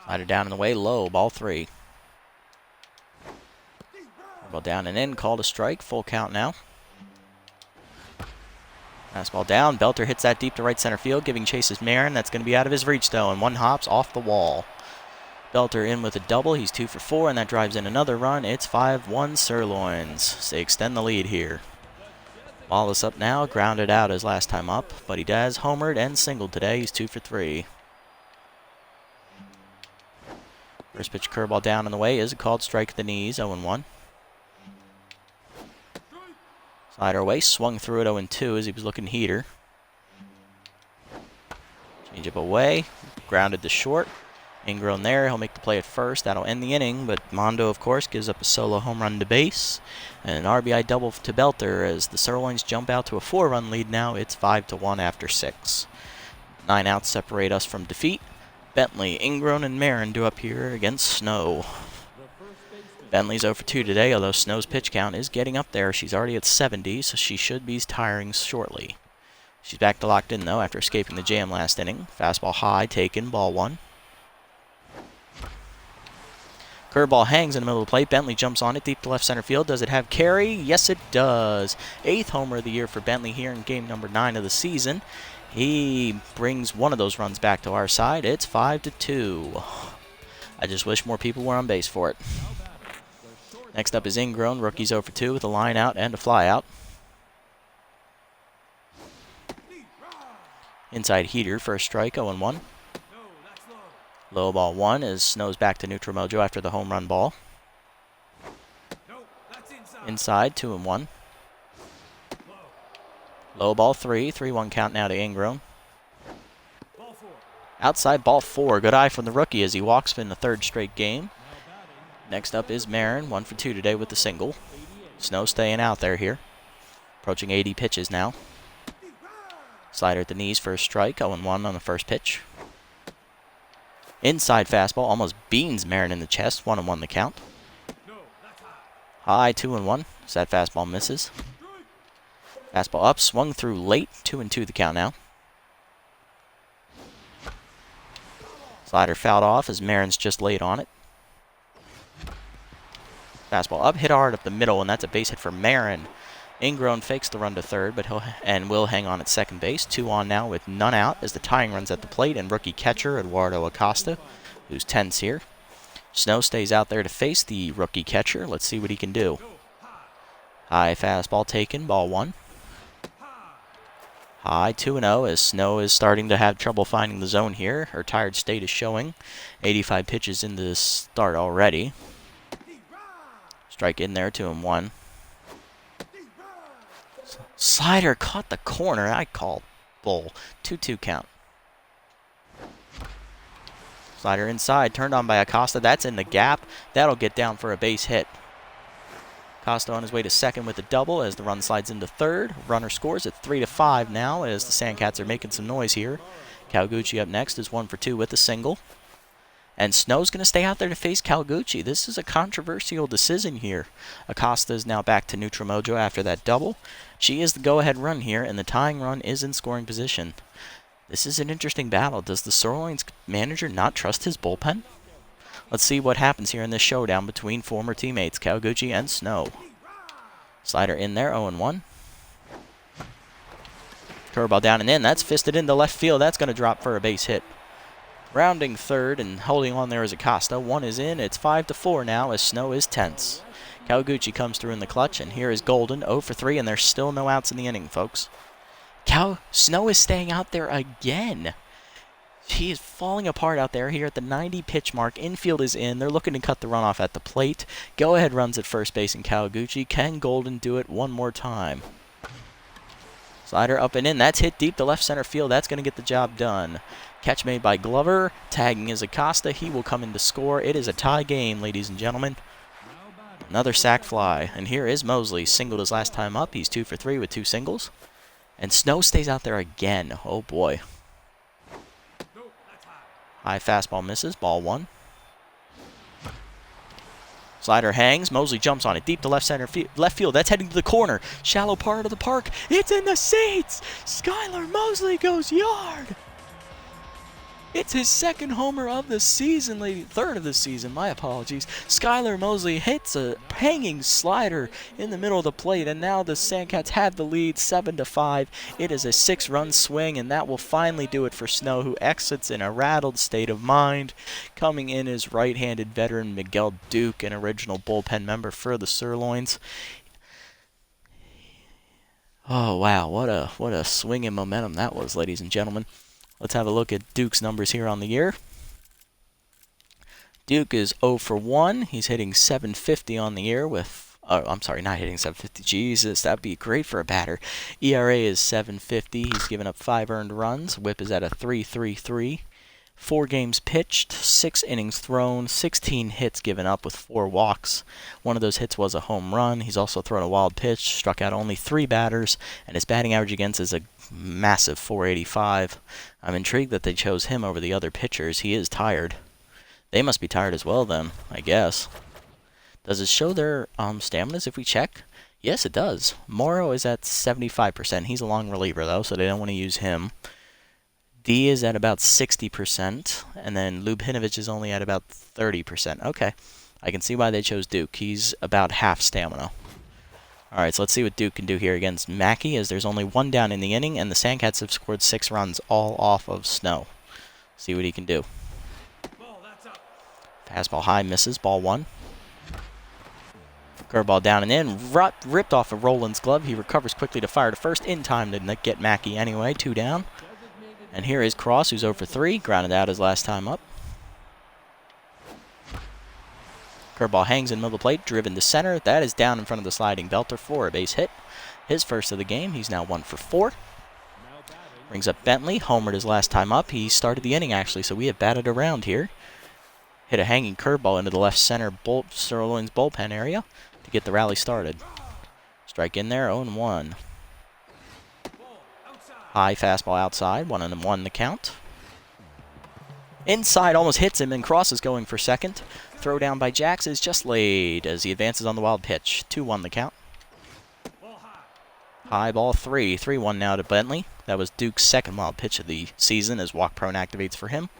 Slider down and away, low, ball 3. Ball down and in, called a strike, full count now. Fastball down, Belter hits that deep to right center field, giving chase is Marin. That's going to be out of his reach, though, and 1 hops off the wall. Belter in with a double. He's 2 for 4, and that drives in another run. It's 5-1 Sirloins. They extend the lead here. Wallace up now, grounded out his last time up, but he does homered and singled today. He's 2 for 3. First pitch curveball down in the way is a called strike at the knees, 0-1. Slider away, swung through it 0-2 as he was looking heater. Change up away, grounded to short. Ingrown there, he'll make the play at first. That'll end the inning, but Mondo, of course, gives up a solo home run to Base. And an RBI double to Belter as the Sirloins jump out to a 4-run lead now. It's 5-1 after 6. 9 outs separate us from defeat. Bentley, Ingrown, and Marin do up here against Snow. Bentley's 0 for 2 today, although Snow's pitch count is getting up there. She's already at 70, so she should be tiring shortly. She's back to locked in, though, after escaping the jam last inning. Fastball high, taken, ball 1. Curveball hangs in the middle of the plate. Bentley jumps on it deep to left center field. Does it have carry? Yes, it does. 8th homer of the year for Bentley here in game number 9 of the season. He brings one of those runs back to our side. It's 5-2. I just wish more people were on base for it. Next up is Ingrown. Rookie's 0 for 2 with a line out and a fly out. Inside heater for a strike, 0-1. Low ball 1 as Snow's back to neutral mojo after the home run ball. Inside, 2-1. Low ball 3, 3-1 count now to Ingram. Outside, ball 4. Good eye from the rookie as he walks for in the third straight game. Next up is Marin, 1 for 2 today with the single. Snow staying out there here. Approaching 80 pitches now. Slider at the knees for a strike, 0-1 on the first pitch. Inside fastball, almost beans Marin in the chest, 1-1 the count. High, 2-1, as that fastball misses. Fastball up, swung through late, 2-2 the count now. Slider fouled off as Marin's just laid on it. Fastball up, hit hard up the middle, and that's a base hit for Marin. Ingrown fakes the run to third, but will hang on at second base. 2 on now with none out as the tying run's at the plate, and rookie catcher Eduardo Acosta, who's tense here. Snow stays out there to face the rookie catcher. Let's see what he can do. High fastball taken, ball 1. High, 2-0 as Snow is starting to have trouble finding the zone here. Her tired state is showing. 85 pitches into the start already. Strike in there, 2-1. Slider caught the corner. I called bull. 2-2 count. Slider inside, turned on by Acosta. That's in the gap. That'll get down for a base hit. Acosta on his way to second with a double as the run slides into third. Runner scores at 3-5 now as the Sandcats are making some noise here. Kawaguchi up next is 1 for 2 with a single. And Snow's going to stay out there to face Kawaguchi. This is a controversial decision here. Acosta is now back to neutral mojo after that double. She is the go-ahead run here, and the tying run is in scoring position. This is an interesting battle. Does the Sirloins manager not trust his bullpen? Let's see what happens here in this showdown between former teammates Kawaguchi and Snow. Slider in there, 0-1. Curveball down and in. That's fisted into left field. That's going to drop for a base hit. Rounding third and holding on there is Acosta. 1 is in. It's 5-4 now as Snow is tense. Kawaguchi comes through in the clutch, and here is Golden, 0 for 3, and there's still no outs in the inning, folks. Snow is staying out there again. He is falling apart out there here at the 90 pitch mark. Infield is in. They're looking to cut the runoff at the plate. Go-ahead runs at first base in Kawaguchi. Can Golden do it one more time? Slider up and in. That's hit deep to left center field. That's going to get the job done. Catch made by Glover. Tagging is Acosta. He will come in to score. It is a tie game, ladies and gentlemen. Another sac fly. And here is Mosley. Singled his last time up. He's 2 for 3 with 2 singles. And Snow stays out there again. Oh, boy. High fastball misses. Ball 1. Slider hangs. Mosley jumps on it. Deep to left field. That's heading to the corner. Shallow part of the park. It's in the seats. Skylar Mosley goes yard. It's his second homer of the season, third of the season, my apologies. Skylar Mosley hits a hanging slider in the middle of the plate, and now the Sandcats have the lead 7-5. It is a 6-run swing, and that will finally do it for Snow, who exits in a rattled state of mind. Coming in is right-handed veteran Miguel Duke, an original bullpen member for the Sirloins. Oh, wow, what a swing in momentum that was, ladies and gentlemen. Let's have a look at Duke's numbers here on the year. Duke is 0 for 1. He's hitting 750 on the year with... Oh, I'm sorry, not hitting 750. Jesus, that'd be great for a batter. ERA is 750. He's given up 5 earned runs. Whip is at a 3.33. 4 games pitched, 6 innings thrown, 16 hits given up with 4 walks. One of those hits was a home run. He's also thrown a wild pitch, struck out only 3 batters, and his batting average against is a massive 485. I'm intrigued that they chose him over the other pitchers. He is tired. They must be tired as well then, I guess. Does it show their staminas if we check? Yes, it does. Morrow is at 75%. He's a long reliever, though, so they don't want to use him. D is at about 60%, and then Lubhinovich is only at about 30%. Okay, I can see why they chose Duke. He's about half stamina. Alright, so let's see what Duke can do here against Mackey, as there's only 1 down in the inning, and the Sandcats have scored 6 runs, all off of Snow. See what he can do. Fastball high, misses, ball 1. Curveball down and in, ripped off of Roland's glove. He recovers quickly to fire to first, in time to get Mackey anyway, 2 down. And here is Cross, who's 0 for 3, grounded out his last time up. Curveball hangs in middle plate, driven to center. That is down in front of the sliding belter for a base hit. His first of the game. He's now 1 for 4. Brings up Bentley. Homered his last time up. He started the inning, actually, so we have batted around here. Hit a hanging curveball into the left center Sirloin's bullpen area to get the rally started. Strike in there, 0-1. High fastball outside, 1-1 the count. Inside almost hits him, and Cross is going for second. Throw down by Jax is just laid as he advances on the wild pitch. 2-1 the count. High ball 3. 3-1 now to Bentley. That was Duke's second wild pitch of the season as walk prone activates for him.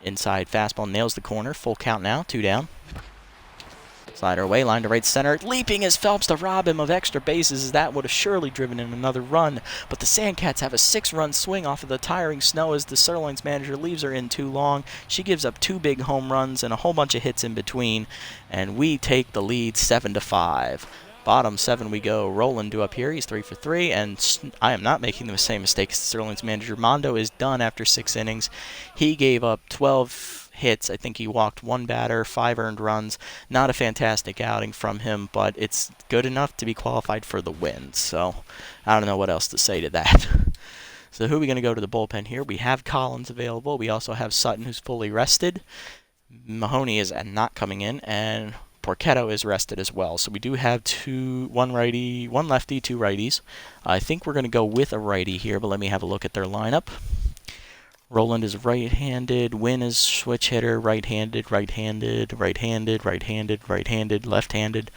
Inside fastball nails the corner. Full count now. 2 down. Slider away, line to right center. Leaping as Phelps to rob him of extra bases, as that would have surely driven in another run. But the Sandcats have a 6-run swing off of the tiring snow as the Sirloins manager leaves her in too long. She gives up 2 big home runs and a whole bunch of hits in between. And we take the lead 7-5. Bottom 7 we go. Roland due up here. He's 3 for 3. And I am not making the same mistake as the Sirloins manager. Mondo is done after 6 innings. He gave up 12 hits. I think he walked 1 batter, 5 earned runs. Not a fantastic outing from him, but it's good enough to be qualified for the win. So I don't know what else to say to that. So who are we going to go to the bullpen here? We have Collins available. We also have Sutton, who's fully rested. Mahoney is not coming in, and Porchetto is rested as well. So we do have 1 lefty, 2 righties. I think we're going to go with a righty here, but let me have a look at their lineup. Roland is right-handed, Wynn is switch hitter, right-handed, right-handed, right-handed, right-handed, right-handed, left-handed.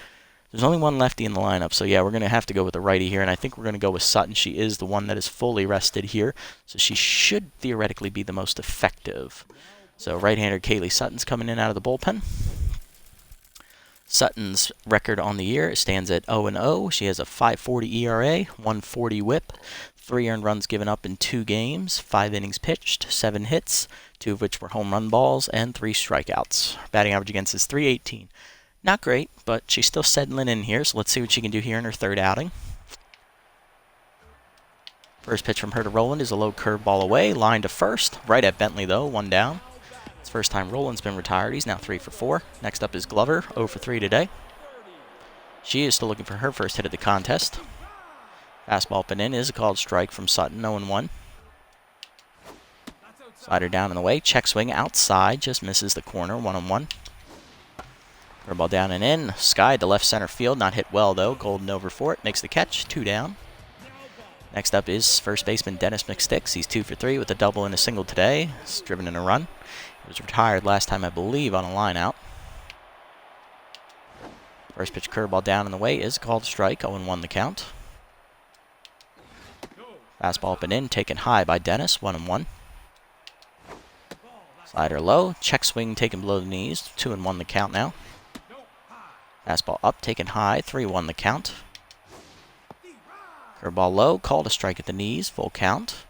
There's only 1 lefty in the lineup, so yeah, we're going to have to go with a righty here, and I think we're going to go with Sutton. She is the one that is fully rested here, so she should theoretically be the most effective. So right-hander Kaylee Sutton's coming in out of the bullpen. Sutton's record on the year stands at 0-0. She has a 5.40 ERA, 1.40 WHIP, 3 earned runs given up in 2 games, 5 innings pitched, 7 hits, 2 of which were home run balls, and 3 strikeouts. Batting average against is .318. Not great, but she's still settling in here, so let's see what she can do here in her 3rd outing. First pitch from her to Roland is a low curveball away, line to first, right at Bentley though, 1 down. It's the first time Roland's been retired. He's now 3 for 4. Next up is Glover, 0 for 3 today. She is still looking for her first hit of the contest. Fastball up and in is a called strike from Sutton, 0-1. Slider down and away, check swing outside, just misses the corner, 1-1. Curveball down and in, skied to left center field, not hit well though. Golden over for it, makes the catch, 2 down. Next up is first baseman Dennis McSticks. He's 2 for 3 with a double and a single today. He's driven in a run. He was retired last time, I believe, on a line out. First pitch curveball down and away is called strike, 0-1 the count. Fastball up and in, taken high by Dennis, 1-1. Slider low, check swing taken below the knees, 2-1 the count now. Fastball up, taken high, 3-1 the count. Curveball low, called a strike at the knees, full count.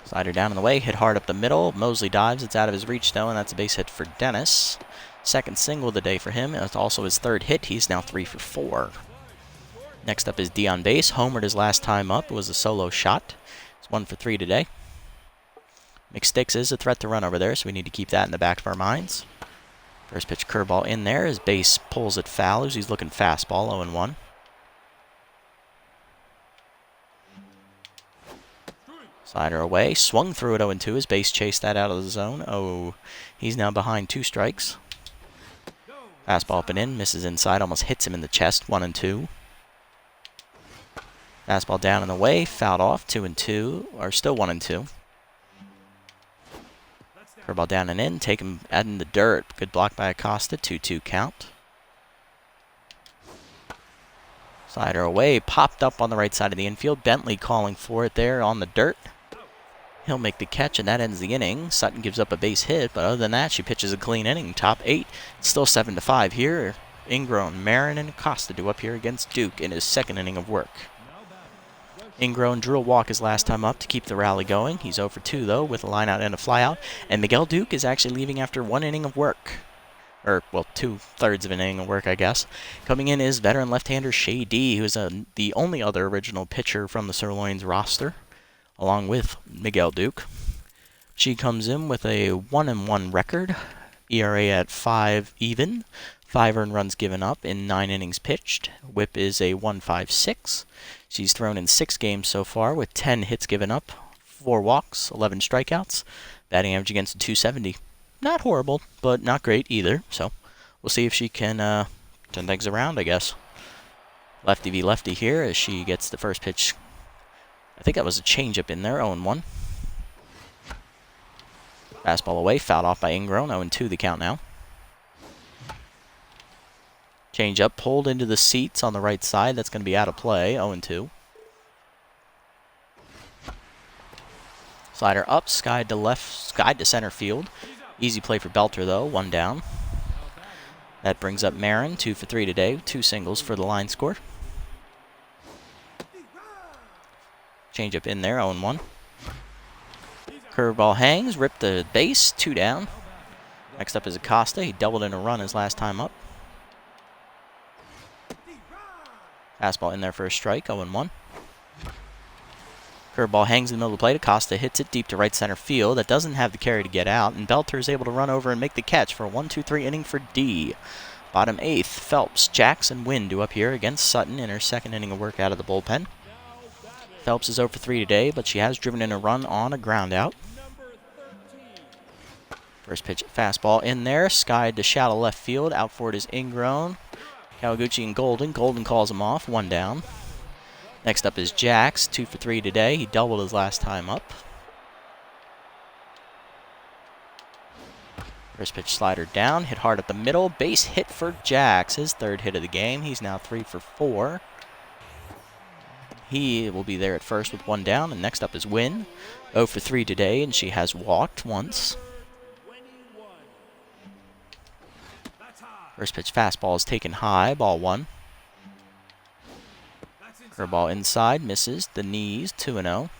Slider down in the way, hit hard up the middle. Mosley dives, it's out of his reach though, and that's a base hit for Dennis. Second single of the day for him, and it's also his 3rd hit. He's now 3 for 4. Next up is D on base. Homered his last time up. It was a solo shot. It's 1 for 3 today. McSticks is a threat to run over there, so we need to keep that in the back of our minds. First pitch curveball in there. His base pulls it foul as he's looking fastball, 0-1. Slider away, swung through it 0-2. His base chased that out of the zone. Oh, he's now behind 2 strikes. Fastball up and in, misses inside, almost hits him in the chest, 1-2. Fastball down and away, fouled off, 2-2, or still 1-2. Curveball down and in, take him out in the dirt. Good block by Acosta, 2-2 count. Slider away, popped up on the right side of the infield. Bentley calling for it there on the dirt. He'll make the catch, and that ends the inning. Sutton gives up a base hit, but other than that, she pitches a clean inning. Top 8, it's still 7-5 here. Ingrown, Marin, and Acosta do up here against Duke in his 2nd inning of work. Ingrown drew a walk his last time up to keep the rally going. He's 0 for 2, though, with a line out and a flyout. And Miguel Duke is actually leaving after 1 inning of work. Or, well, 2/3 of an inning of work, I guess. Coming in is veteran left-hander Shea D, who is the only other original pitcher from the Sirloins roster, along with Miguel Duke. She comes in with a 1-1 record, ERA at 5 even. 5 earned runs given up in 9 innings pitched. WHIP is a 1.56. She's thrown in 6 games so far with 10 hits given up, 4 walks, 11 strikeouts. Batting average against a 270. Not horrible, but not great either. So we'll see if she can turn things around, I guess. Lefty v lefty here as she gets the first pitch. I think that was a changeup in there, 0-1. Fastball away, fouled off by Ingrown, 0-2 the count now. Changeup pulled into the seats on the right side. That's going to be out of play, 0-2. Slider up, skied to center field. Easy play for Belter though, 1 down. That brings up Marin, 2 for 3 today, 2 singles for the line score. Changeup in there, 0-1. Curveball hangs, ripped the base, 2 down. Next up is Acosta. He doubled in a run his last time up. Fastball in there for a strike, 0-1. Curveball hangs in the middle of the plate. Acosta hits it deep to right center field. That doesn't have the carry to get out, and Belter is able to run over and make the catch for a 1-2-3 inning for D. Bottom 8th, Phelps, Jackson, Wynn due up here against Sutton in her second inning of work out of the bullpen. Phelps is 0 for 3 today, but she has driven in a run on a ground out. First pitch fastball in there, skied to shallow left field. Out for it is Ingrown. Kawaguchi and Golden. Golden calls him off, 1 down. Next up is Jax, 2 for 3 today. He doubled his last time up. First pitch slider down, hit hard at the middle. Base hit for Jax, his 3rd hit of the game. He's now 3 for 4. He will be there at first with 1 down. And next up is Wynn, 0 for 3 today, and she has walked once. First pitch fastball is taken high, ball 1. Curveball inside, misses, the knees, 2-0.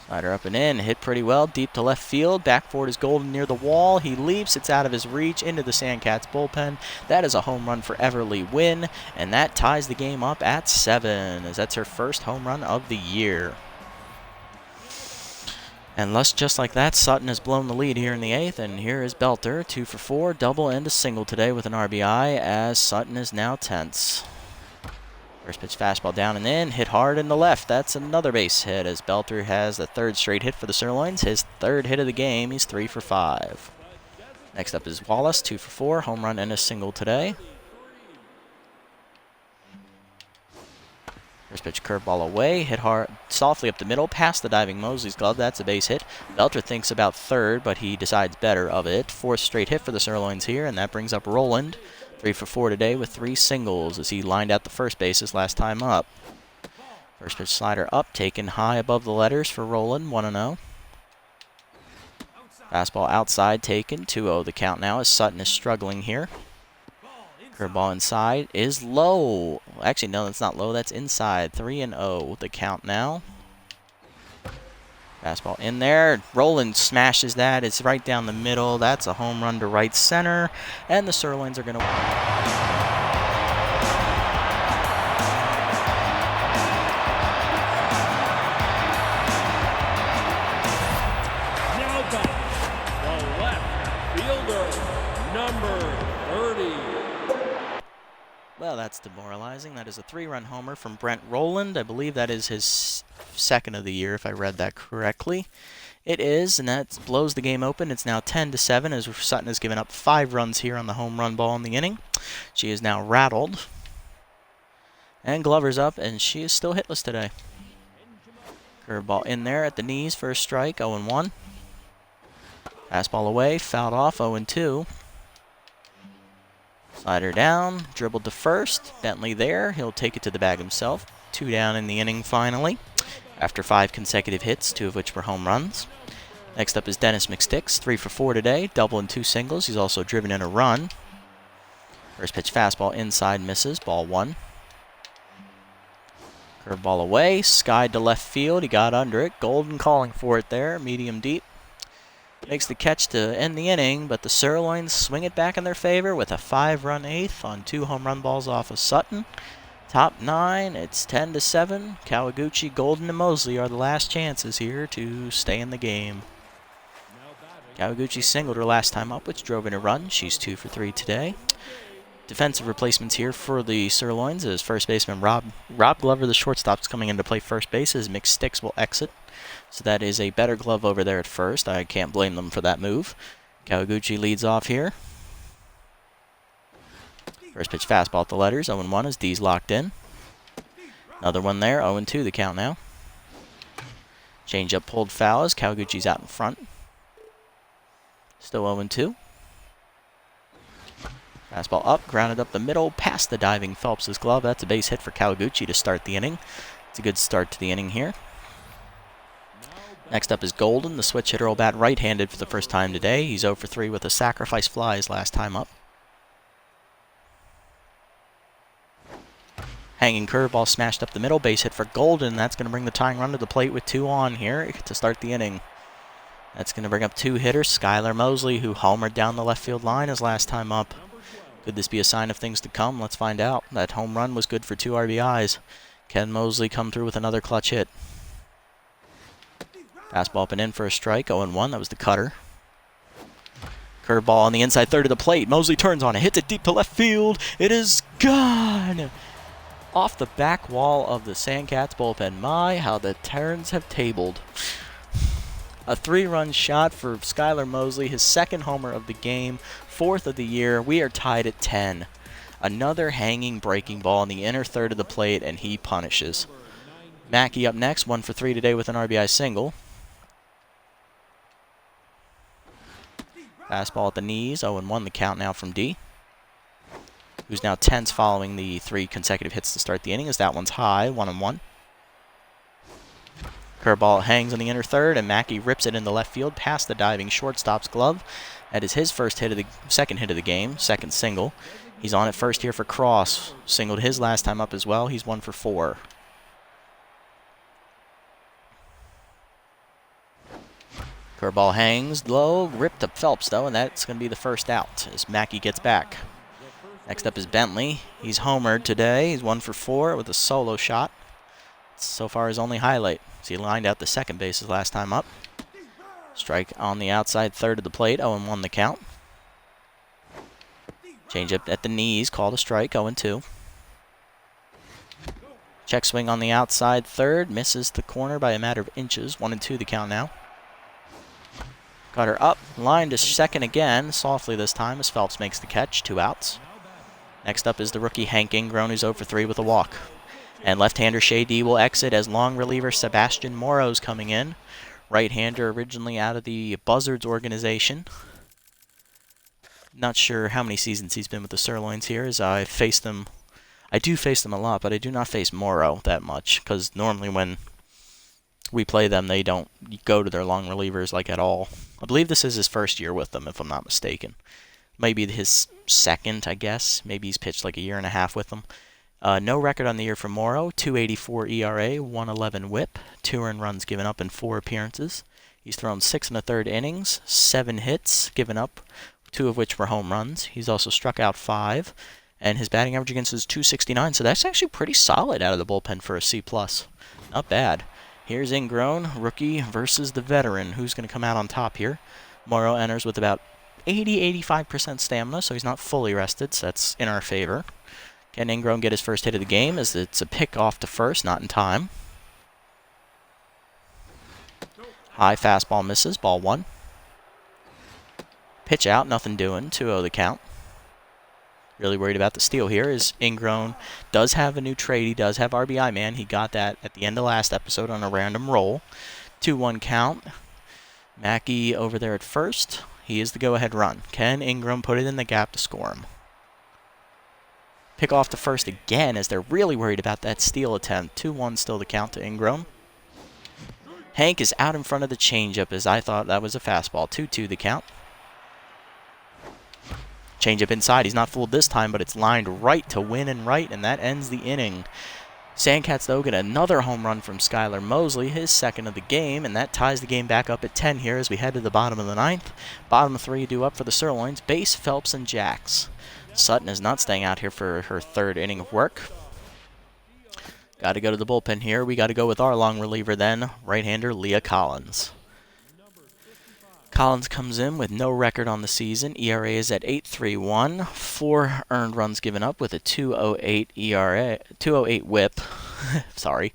Slider up and in, hit pretty well, deep to left field. Back for it is Golden near the wall. He leaps, it's out of his reach, into the Sandcats bullpen. That is a home run for Everly Wynn, and that ties the game up at 7, as that's her first home run of the year. And just like that, Sutton has blown the lead here in the 8th, and here is Belter, 2 for 4, double and a single today with an RBI, as Sutton is now tense. First pitch fastball down and in, hit hard in the left. That's another base hit as Belter has the 3rd straight hit for the Sirloins. His 3rd hit of the game. He's 3 for 5. Next up is Wallace, 2 for 4, home run and a single today. First pitch curveball away, hit hard softly up the middle, past the diving Mosley's glove. That's a base hit. Belter thinks about 3rd, but he decides better of it. 4th straight hit for the Sirloins here, and that brings up Roland. 3 for 4 today with 3 singles as he lined out the first bases last time up. First pitch slider up, taken high above the letters for Roland, 1-0. Fastball outside taken, 2-0 the count now as Sutton is struggling here. Curveball inside is low. Actually, no, that's not low, that's inside. 3-0 the count now. Fastball in there. Roland smashes that. It's right down the middle. That's a home run to right center. And the Sirloins are going to win. Now back, the left fielder, number 30. Well, that's demoralizing. That is a 3-run homer from Brent Roland. I believe that is his 2nd of the year, if I read that correctly. It is, and that blows the game open. It's now 10-7 as Sutton has given up 5 runs here on the home run ball in the inning. She is now rattled. And Glover's up, and she is still hitless today. Curveball in there at the knees for a strike, 0-1. Fastball away, fouled off, 0-2. Slider down, dribbled to first. Bentley there. He'll take it to the bag himself. 2 down in the inning finally, after 5 consecutive hits, 2 of which were home runs. Next up is Dennis McSticks, 3 for 4 today, double and 2 singles. He's also driven in a run. First pitch fastball inside misses, ball 1. Curveball away, skied to left field. He got under it. Golden calling for it there, medium deep. Makes the catch to end the inning, but the Sirloins swing it back in their favor with a 5-run 8th on 2 home run balls off of Sutton. Top 9, it's 10-7. Kawaguchi, Golden, and Mosley are the last chances here to stay in the game. Now batting, Kawaguchi singled her last time up, which drove in a run. She's 2 for 3 today. Defensive replacements here for the Sirloins is first baseman Rob Glover, the shortstop, is coming in to play first base as McSticks will exit. So that is a better glove over there at first. I can't blame them for that move. Kawaguchi leads off here. First pitch fastball at the letters. 0-1 as D's locked in. Another one there. 0-2 the count now. Change-up pulled foul as Kawaguchi's out in front. Still 0-2. Fastball up, grounded up the middle, past the diving Phelps' glove. That's a base hit for Kawaguchi to start the inning. It's a good start to the inning here. Next up is Golden. The switch hitter will bat right-handed for the first time today. He's 0 for 3 with a sacrifice fly his last time up. Hanging curveball smashed up the middle, base hit for Golden. That's going to bring the tying run to the plate with 2 on here to start the inning. That's going to bring up 2 hitters. Skylar Mosley, who homered down the left field line his last time up. Could this be a sign of things to come? Let's find out. That home run was good for 2 RBIs. Can Mosley come through with another clutch hit? Fastball up and in for a strike. 0-1. That was the cutter. Curveball on the inside third of the plate. Mosley turns on it. Hits it deep to left field. It is gone! Off the back wall of the Sandcats bullpen. My, how the Terrans have tabled. A 3-run shot for Skylar Mosley, his 2nd homer of the game, 4th of the year. We are tied at 10. Another hanging breaking ball in the inner third of the plate, and he punishes. Mackey up next, 1 for 3 today with an RBI single. Fastball at the knees, 0-1 the count now from D, who's now tense following the 3 consecutive hits to start the inning, as that one's high, 1-1. Curveball hangs on the inner third, and Mackey rips it in the left field past the diving shortstop's glove. That is his second hit of the game, 2nd single. He's on at first here for Cross. Singled his last time up as well. He's 1 for 4. Curveball hangs low, ripped to Phelps though, and that's going to be the first out as Mackey gets back. Next up is Bentley. He's homered today. He's 1 for 4 with a solo shot. So far his only highlight. So he lined out the second base his last time up. Strike on the outside third of the plate, 0-1 the count. Change up at the knees, called a strike, 0-2. Check swing on the outside third, misses the corner by a matter of inches, 1-2 the count now. Got her up, line to second again, softly this time as Phelps makes the catch, 2 outs. Next up is the rookie Hank Ingrown, who's 0 for 3 with a walk. And left-hander Shea D will exit as long reliever Sebastian Moro's coming in. Right-hander originally out of the Buzzards organization. Not sure how many seasons he's been with the Sirloins here, as I face them. I do face them a lot, but I do not face Moro that much, because normally when we play them, they don't go to their long relievers like at all. I believe this is his first year with them, if I'm not mistaken. Maybe his 2nd, I guess. Maybe he's pitched like a year and a half with them. No record on the year for Morrow, 2.84 ERA, 1.11 WHIP, 2 earned runs given up in 4 appearances. He's thrown 6 1/3 innings, 7 hits given up, 2 of which were home runs. He's also struck out 5, and his batting average against is .269, so that's actually pretty solid out of the bullpen for a C+. Not bad. Here's Ingrown, rookie versus the veteran. Who's going to come out on top here? Morrow enters with about 80-85% stamina, so he's not fully rested, so that's in our favor. Can Ingrown get his first hit of the game as it's a pick off to first, not in time. High fastball misses, ball 1. Pitch out, nothing doing, 2-0 the count. Really worried about the steal here is Ingrown does have a new trade. He does have RBI man. He got that at the end of last episode on a random roll. 2-1 count. Mackey over there at first. He is the go-ahead run. Can Ingrown put it in the gap to score him? Pick off to first again as they're really worried about that steal attempt. 2-1 still the count to Ingrown. Hank is out in front of the changeup as I thought that was a fastball. 2-2 the count. Changeup inside. He's not fooled this time, but it's lined right to win and right, and that ends the inning. Sandcats, though, get another home run from Skylar Mosley, his 2nd of the game, and that ties the game back up at 10 here as we head to the bottom of the 9th. Bottom 3 due up for the Sirloins, Base, Phelps, and Jacks. Sutton is not staying out here for her 3rd inning of work. Got to go to the bullpen here. We got to go with our long reliever then, right-hander Leah Collins. Collins comes in with no record on the season. ERA is at 8.31. 4 earned runs given up with a 2.08 ERA, 2.08 WHIP. Sorry.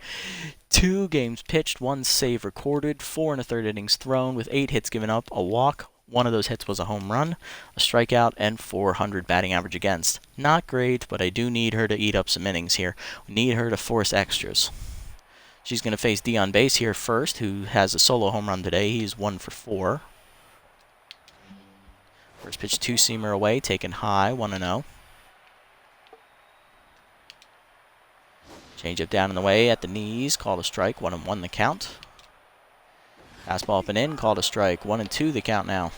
2 games pitched, 1 save recorded, 4 1/3 innings thrown with 8 hits given up, a walk. 1 of those hits was a home run, a strikeout, and 400 batting average against. Not great, but I do need her to eat up some innings here. We need her to force extras. She's going to face Dion Base here first, who has a solo home run today. He's 1 for 4. First pitch, 2-seamer away, taken high, 1-0. Change up down in the way at the knees, called a strike, 1-1 the count. Fastball up and in, called a strike, 1-2 the count now.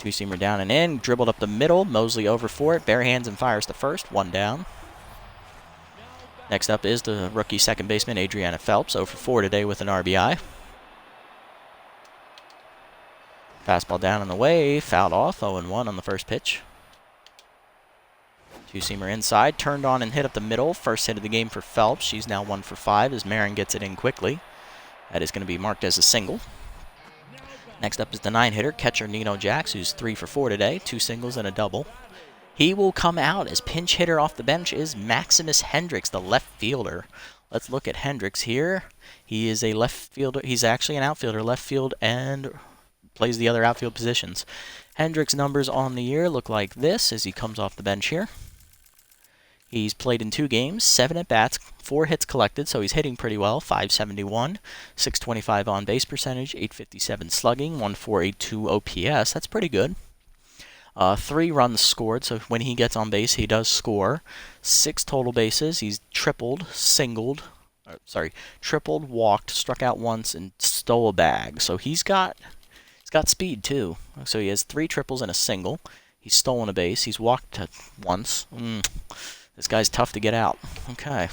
2-seamer down and in, dribbled up the middle, Mosley over for it, bare hands and fires to first, 1 down. Next up is the rookie second baseman, Adriana Phelps, 0 for 4 today with an RBI. Fastball down in the way, fouled off, 0-1 on the first pitch. 2-seamer inside, turned on and hit up the middle. First hit of the game for Phelps. She's now 1 for 5 as Marin gets it in quickly. That is going to be marked as a single. Next up is the 9-hitter, catcher Nino Jacks, who's 3 for 4 today, 2 singles and a double. He will come out as pinch hitter off the bench is Maximus Hendricks, the left fielder. Let's look at Hendricks here. He is a left fielder. He's actually an outfielder, left field, and plays the other outfield positions. Hendricks' numbers on the year look like this as he comes off the bench here. He's played in 2 games, 7 at-bats, 4 hits collected, so he's hitting pretty well. 571, 625 on-base percentage, 857 slugging, 1482 OPS. That's pretty good. 3 runs scored, so when he gets on base, he does score. 6 total bases. He's tripled, walked, struck out once, and stole a bag. So he's got speed too. So he has 3 triples and a single. He's stolen a base. He's walked once. This guy's tough to get out. Okay.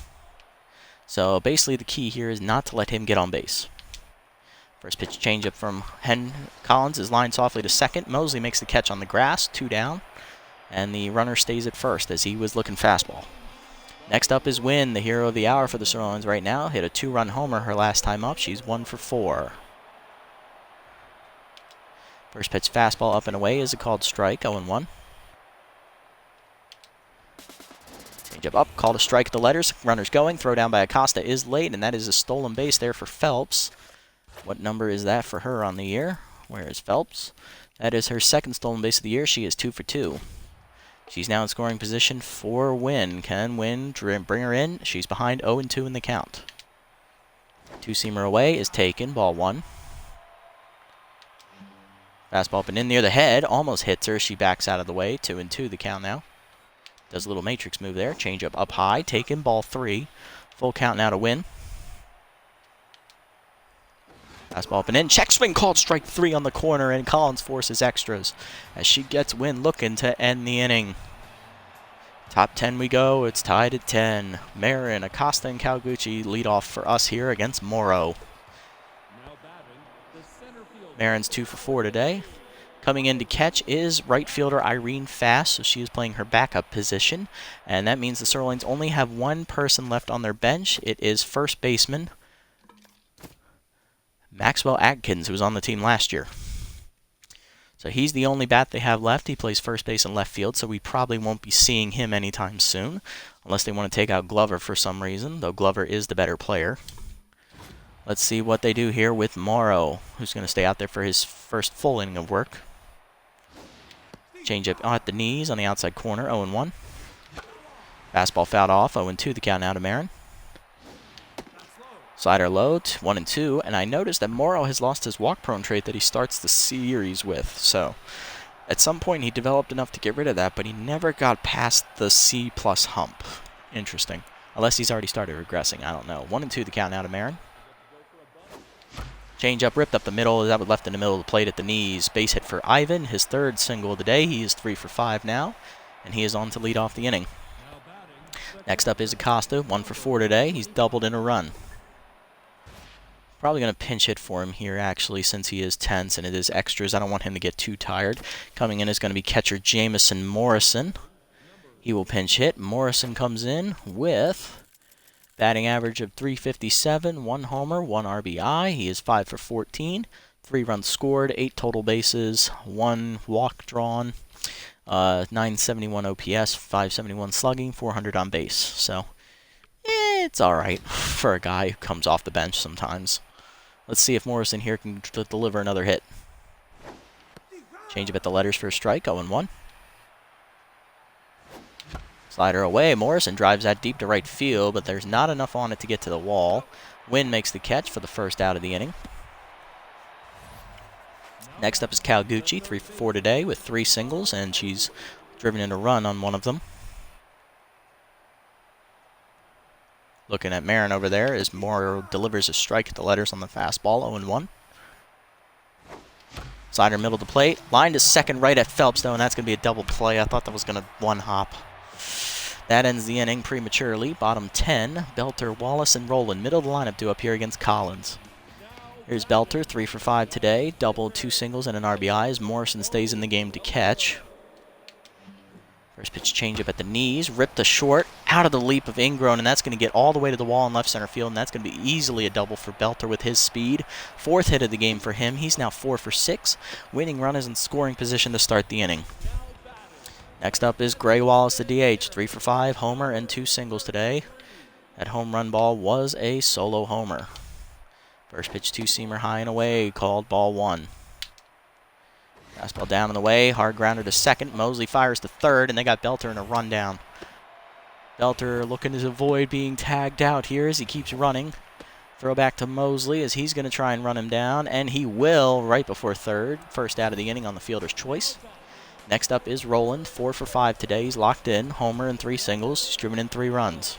So basically the key here is not to let him get on base. First pitch changeup from Collins is lined softly to second. Mosley makes the catch on the grass, 2 down. And the runner stays at first as he was looking fastball. Next up is Wynn, the hero of the hour for the Sirloins right now. Hit a 2-run homer her last time up. She's 1 for 4. First pitch fastball up and away is a called strike, 0-1. Changeup up, called a strike at the letters. Runners going, throw down by Acosta is late, and that is a stolen base there for Phelps. What number is that for her on the year? Where is Phelps? That is her 2nd stolen base of the year. She is 2 for 2. She's now in scoring position for Wynn. Can Wynn bring her in? She's behind 0-2 in the count. 2-seamer away is taken, ball 1. Fastball up and in near the head, almost hits her. She backs out of the way, 2-2 the count now. Does a little matrix move there. Changeup up high, taken, ball 3. Full count now to Wynn. Fastball up and in. Check swing called strike 3 on the corner, and Collins forces extras as she gets Wynn looking to end the inning. Top 10 we go. It's tied at 10. Marin, Acosta, and Calgucci lead off for us here against Morrow. Marin's 2 for 4 today. Coming in to catch is right fielder Irene Fast, so she is playing her backup position. And that means the Sirloins only have 1 person left on their bench. It is first baseman Maxwell Adkins, who was on the team last year. So he's the only bat they have left. He plays first base and left field, so we probably won't be seeing him anytime soon, unless they want to take out Glover for some reason, though Glover is the better player. Let's see what they do here with Morrow, who's going to stay out there for his first full inning of work. Changeup at the knees on the outside corner, 0-1. Fastball fouled off, 0-2 the count now to Marin. Slider low, 1-2, and I noticed that Morrow has lost his walk-prone trait that he starts the series with. So, at some point he developed enough to get rid of that, but he never got past the C+ hump. Interesting. Unless he's already started regressing, I don't know. 1-2 the count now to Marin. Changeup ripped up the middle, that was left in the middle of the plate at the knees. Base hit for Ivan, his 3rd single of the day. He is 3 for 5 now, and he is on to lead off the inning. Next up is Acosta, 1 for 4 today. He's doubled in a run. Probably going to pinch hit for him here, actually, since he is tense and it is extras. I don't want him to get too tired. Coming in is going to be catcher Jamison Morrison. He will pinch hit. Morrison comes in with batting average of .357, 1 homer, 1 RBI. He is 5 for 14, 3 runs scored, 8 total bases, 1 walk drawn, 971 OPS, 571 slugging, 400 on base. So, it's alright for a guy who comes off the bench sometimes. Let's see if Morrison here can deliver another hit. Change up at the letters for a strike, 0-1. Slider away. Morrison drives that deep to right field, but there's not enough on it to get to the wall. Wynn makes the catch for the first out of the inning. Next up is Calgucci, 3 for 4 today with 3 singles, and she's driven in a run on one of them. Looking at Marin over there as Morrow delivers a strike at the letters on the fastball, 0-1. Slider middle to plate. Line to second right at Phelps, though, and that's going to be a double play. I thought that was going to one hop. That ends the inning prematurely. Bottom 10, Belter, Wallace, and Rowland. Middle of the lineup due up here against Collins. Here's Belter, 3 for 5 today. Double, 2 singles, and an RBI as Morrison stays in the game to catch. First pitch changeup at the knees. Ripped to short. Out of the leap of Ingrown, and that's going to get all the way to the wall in left center field, and that's going to be easily a double for Belter with his speed. 4th hit of the game for him. He's now 4 for 6. Winning run is in scoring position to start the inning. Next up is Gray Wallace, the DH. 3 for 5, homer, and 2 singles today. That home run ball was a solo homer. First pitch, 2-seamer high and away, called ball 1. Fastball down and away, hard grounder to second. Mosley fires to third, and they got Belter in a rundown. Belter looking to avoid being tagged out here as he keeps running. Throw back to Mosley as he's going to try and run him down, and he will right before third. First out of the inning on the fielder's choice. Next up is Rowland, 4 for 5 today. He's locked in, homer and 3 singles. He's driven in 3 runs.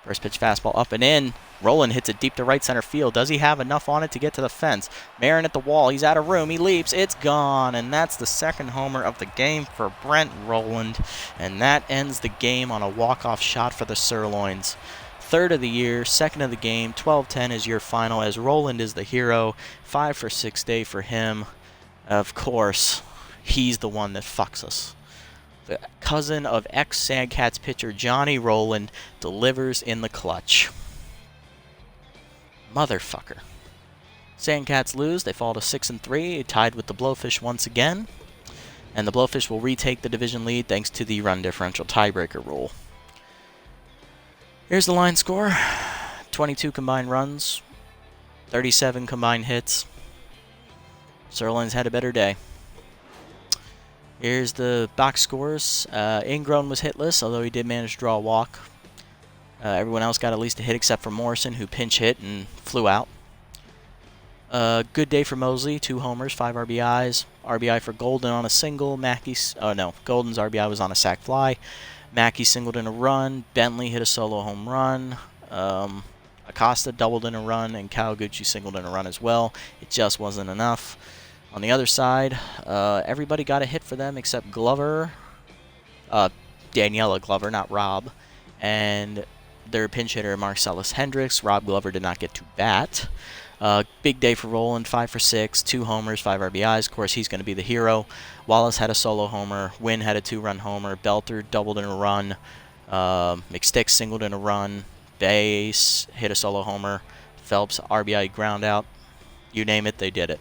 First pitch fastball up and in. Rowland hits it deep to right center field. Does he have enough on it to get to the fence? Marin at the wall. He's out of room. He leaps. It's gone. And that's the second homer of the game for Brent Rowland. And that ends the game on a walk-off shot for the Sirloins. 3rd of the year, 2nd of the game. 12-10 is your final as Rowland is the hero. 5 for 6 day for him. Of course, he's the one that fucks us. The cousin of ex-Sandcats pitcher Johnny Rowland delivers in the clutch. Motherfucker. Sandcats lose. They fall to 6-3, tied with the Blowfish once again. And the Blowfish will retake the division lead thanks to the run differential tiebreaker rule. Here's the line score. 22 combined runs, 37 combined hits. Sirloins had a better day. Here's the box scores. Ingrown was hitless, although he did manage to draw a walk. Everyone else got at least a hit except for Morrison, who pinch hit and flew out. Good day for Mosley, 2 homers, 5 RBIs. RBI for Golden on a single. Golden's RBI was on a sac fly. Mackey singled in a run. Bentley hit a solo home run. Acosta doubled in a run, and Calgucci singled in a run as well. It just wasn't enough. On the other side, everybody got a hit for them except Glover. Daniela Glover, not Rob. And their pinch hitter, Marcellus Hendricks. Rob Glover did not get to bat. Big day for Rowland, 5 for 6, 2 homers, 5 RBIs. Of course, he's going to be the hero. Wallace had a solo homer. Wynn had a 2-run homer. Belter doubled in a run. McStick singled in a run. Bass hit a solo homer. Phelps RBI ground out. You name it, they did it.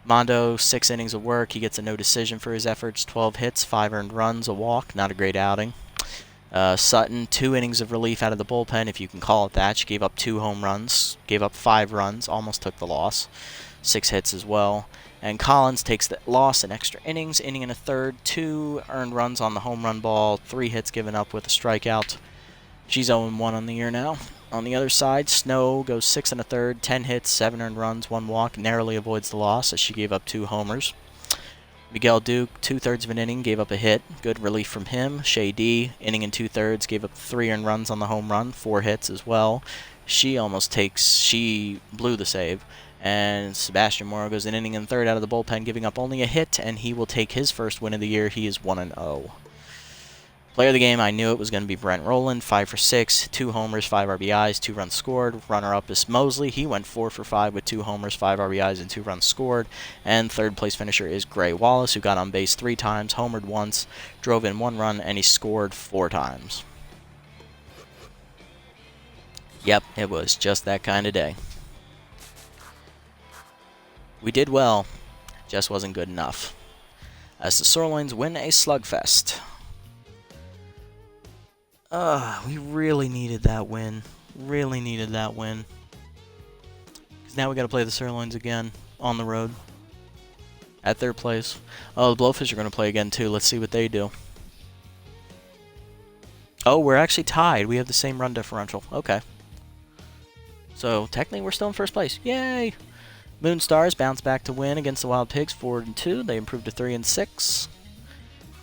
Mondo, 6 innings of work. He gets a no decision for his efforts. 12 hits, 5 earned runs, a walk. Not a great outing. Sutton, 2 innings of relief out of the bullpen, if you can call it that. She gave up 2 home runs, gave up 5 runs, almost took the loss. 6 hits as well. And Collins takes the loss in extra innings, inning and a third, 2 earned runs on the home run ball, 3 hits given up with a strikeout. She's 0-1 on the year now. On the other side, Snow goes 6 and a third, 10 hits, 7 earned runs, 1 walk, narrowly avoids the loss as she gave up 2 homers. Miguel Duke, 2/3 of an inning, gave up a hit. Good relief from him. Shea D, inning and 2/3, gave up 3 earned runs on the home run, 4 hits as well. She blew the save. And Sebastian Morrow goes an inning and third out of the bullpen, giving up only a hit, and he will take his first win of the year. He is 1-0. Player of the game, I knew it was going to be Brent Rowland, 5 for 6, 2 homers, 5 RBIs, 2 runs scored. Runner-up is Mosley. He went 4 for 5 with 2 homers, 5 RBIs, and 2 runs scored. And third place finisher is Gray Wallace, who got on base 3 times, homered once, drove in 1 run, and he scored 4 times. Yep, it was just that kind of day. We did well, just wasn't good enough. As the Sirloins win a Slugfest. We really needed that win. Really needed that win. Because now we got to play the Sirloins again on the road. At their place. Oh, the Blowfish are going to play again too. Let's see what they do. Oh, we're actually tied. We have the same run differential. Okay. So, technically, we're still in first place. Yay! Moonstars bounce back to win against the Wild Pigs 4-2. They improved to 3-6.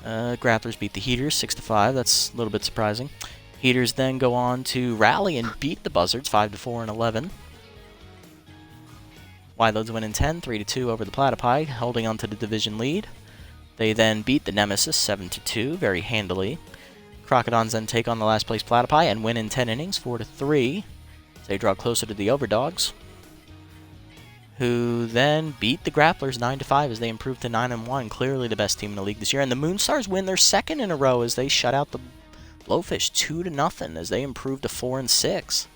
Grapplers beat the Heaters 6-5. That's a little bit surprising. Heaters then go on to rally and beat the Buzzards 5-4 and 11. Wideloads win in 10, 3-2 over the Platypi, holding on to the division lead. They then beat the Nemesis 7-2 very handily. Crocodons then take on the last place Platypi and win in 10 innings 4-3. They draw closer to the Overdogs, who then beat the Grapplers 9-5 as they improve to 9-1, clearly the best team in the league this year. And the Moonstars win their second in a row as they shut out the Blowfish 2-0 as they improve to 4-6.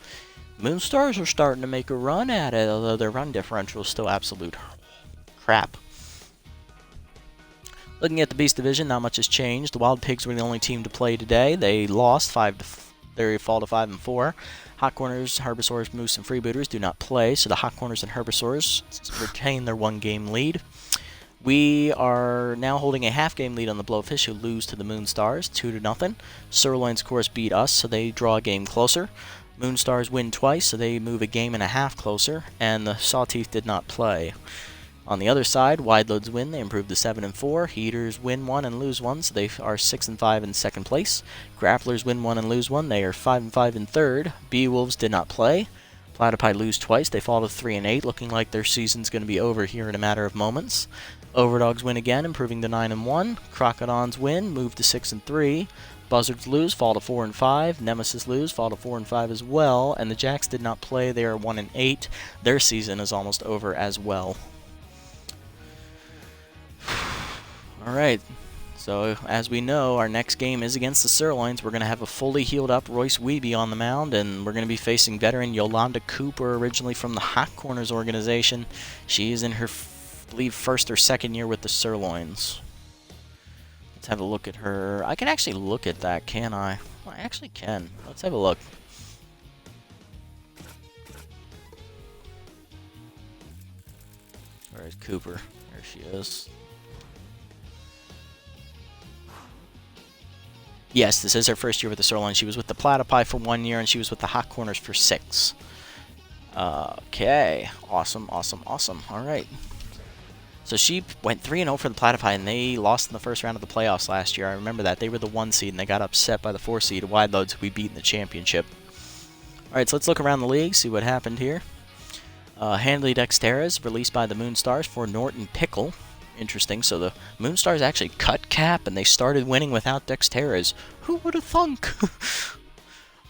Moonstars are starting to make a run at it, although their run differential is still absolute crap. Looking at the Beast Division, not much has changed. The Wild Pigs were the only team to play today. They lost they fall to 5-4. Hot Corners, Herbisaurs, Moose, and Freebooters do not play, so the Hot Corners and Herbisaurs retain their one-game lead. We are now holding a half-game lead on the Blowfish, who lose to the Moonstars 2-0. Sirloins, of course, beat us, so they draw a game closer. Moonstars win twice, so they move a game and a half closer, and the Sawteeth did not play. On the other side, Wideloads win, they improve to 7-4. Heaters win 1 and lose 1, so they are 6-5 in second place. Grapplers win 1 and lose 1, they are 5-5 in third. Beewolves did not play. Platypi lose twice, they fall to 3-8, looking like their season's going to be over here in a matter of moments. Overdogs win again, improving to 9-1. Crocodons win, move to 6-3. Buzzards lose, fall to 4-5. Nemesis lose, fall to 4-5 as well. And the Jacks did not play, they are 1-8. Their season is almost over as well. Alright, so as we know, our next game is against the Sirloins. We're going to have a fully healed up Royce Wiebe on the mound, and we're going to be facing veteran Yolanda Cooper, originally from the Hot Corners organization. She is in her, I believe, first or second year with the Sirloins. Let's have a look at her. I can actually look at that, can I? Well, I actually can. Let's have a look. Where is Cooper? There she is. Yes, this is her first year with the Sirloin. She was with the Platypi for 1 year, and she was with the Hot Corners for 6. Okay. Awesome, awesome, awesome. All right. So she went 3-0 for the Platypi, and they lost in the first round of the playoffs last year. I remember that. They were the 1 seed, and they got upset by the 4 seed Wideloads, who we beat in the championship. All right, so let's look around the league, see what happened here. Handley Dexteras, released by the Moonstars for Norton Pickle. Interesting. So the Moonstars actually cut cap, and they started winning without Dexteras. Who would have thunk?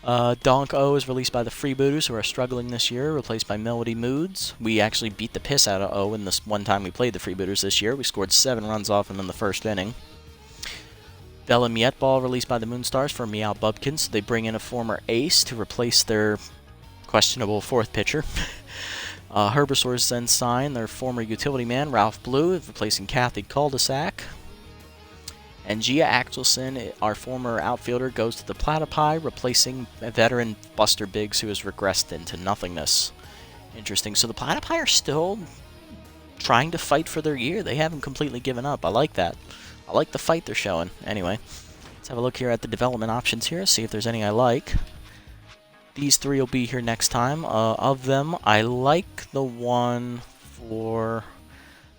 Donk O is released by the Freebooters, who are struggling this year, replaced by Melody Moods. We actually beat the piss out of O in this one time we played the Freebooters this year. We scored 7 runs off him in the first inning. Bella Mietball released by the Moonstars for Meow Bubkins. They bring in a former ace to replace their questionable 4th pitcher. Herbisaurs then sign their former utility man, Ralph Blue, replacing Kathy Cul-de-sac. And Gia Axelson, our former outfielder, goes to the Platypi, replacing a veteran Buster Biggs, who has regressed into nothingness. Interesting. So the Platypi are still trying to fight for their year. They haven't completely given up. I like that. I like the fight they're showing. Anyway, let's have a look here at the development options here, see if there's any I like. These 3 will be here next time. Of them, I like the one for...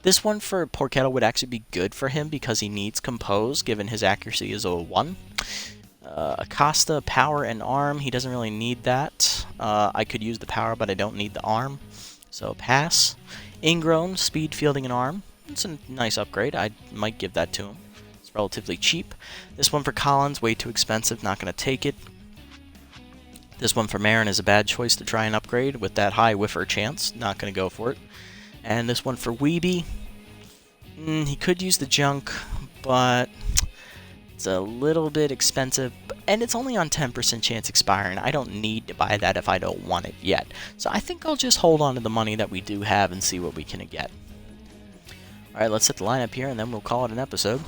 This one for Porchetto would actually be good for him because he needs Compose, given his accuracy is a 1. Acosta, Power, and Arm. He doesn't really need that. I could use the Power, but I don't need the Arm. So, pass. Ingrown, Speed, Fielding, and Arm. It's a nice upgrade. I might give that to him. It's relatively cheap. This one for Collins, way too expensive. Not going to take it. This one for Marin is a bad choice to try and upgrade with that high whiffer chance. Not going to go for it. And this one for Wiebe. He could use the junk, but it's a little bit expensive. And it's only on 10% chance expiring. I don't need to buy that if I don't want it yet. So I think I'll just hold on to the money that we do have and see what we can get. Alright, let's hit the lineup here, and then we'll call it an episode.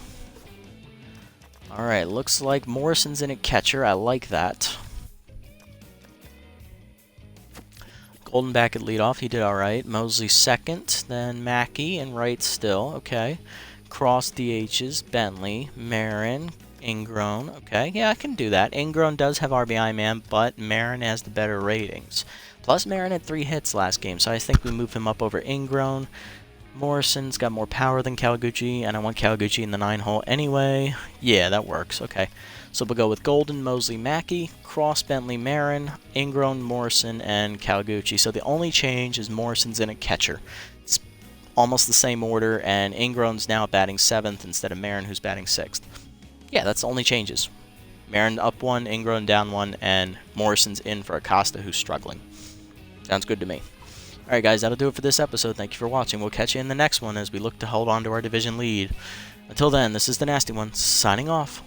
Alright, looks like Morrison's in at catcher. I like that. Golden back at leadoff. He did alright. Mosley second. Then Mackey and right still. Okay. Cross DHs. Bentley. Marin. Ingrown. Okay. Yeah, I can do that. Ingrown does have RBI man, but Marin has the better ratings. Plus, Marin had 3 hits last game, so I think we move him up over Ingrown. Morrison's got more power than Kawaguchi, and I want Kawaguchi in the 9-hole anyway. Yeah, that works. Okay. So we'll go with Golden, Mosley, Mackey, Cross, Bentley, Marin, Ingrown, Morrison, and Kawaguchi. So the only change is Morrison's in at catcher. It's almost the same order, and Ingrown's now batting 7th instead of Marin, who's batting 6th. Yeah, that's the only changes. Marin up 1, Ingrown down 1, and Morrison's in for Acosta, who's struggling. Sounds good to me. Alright guys, that'll do it for this episode. Thank you for watching. We'll catch you in the next one as we look to hold on to our division lead. Until then, this is the Nasty One, signing off.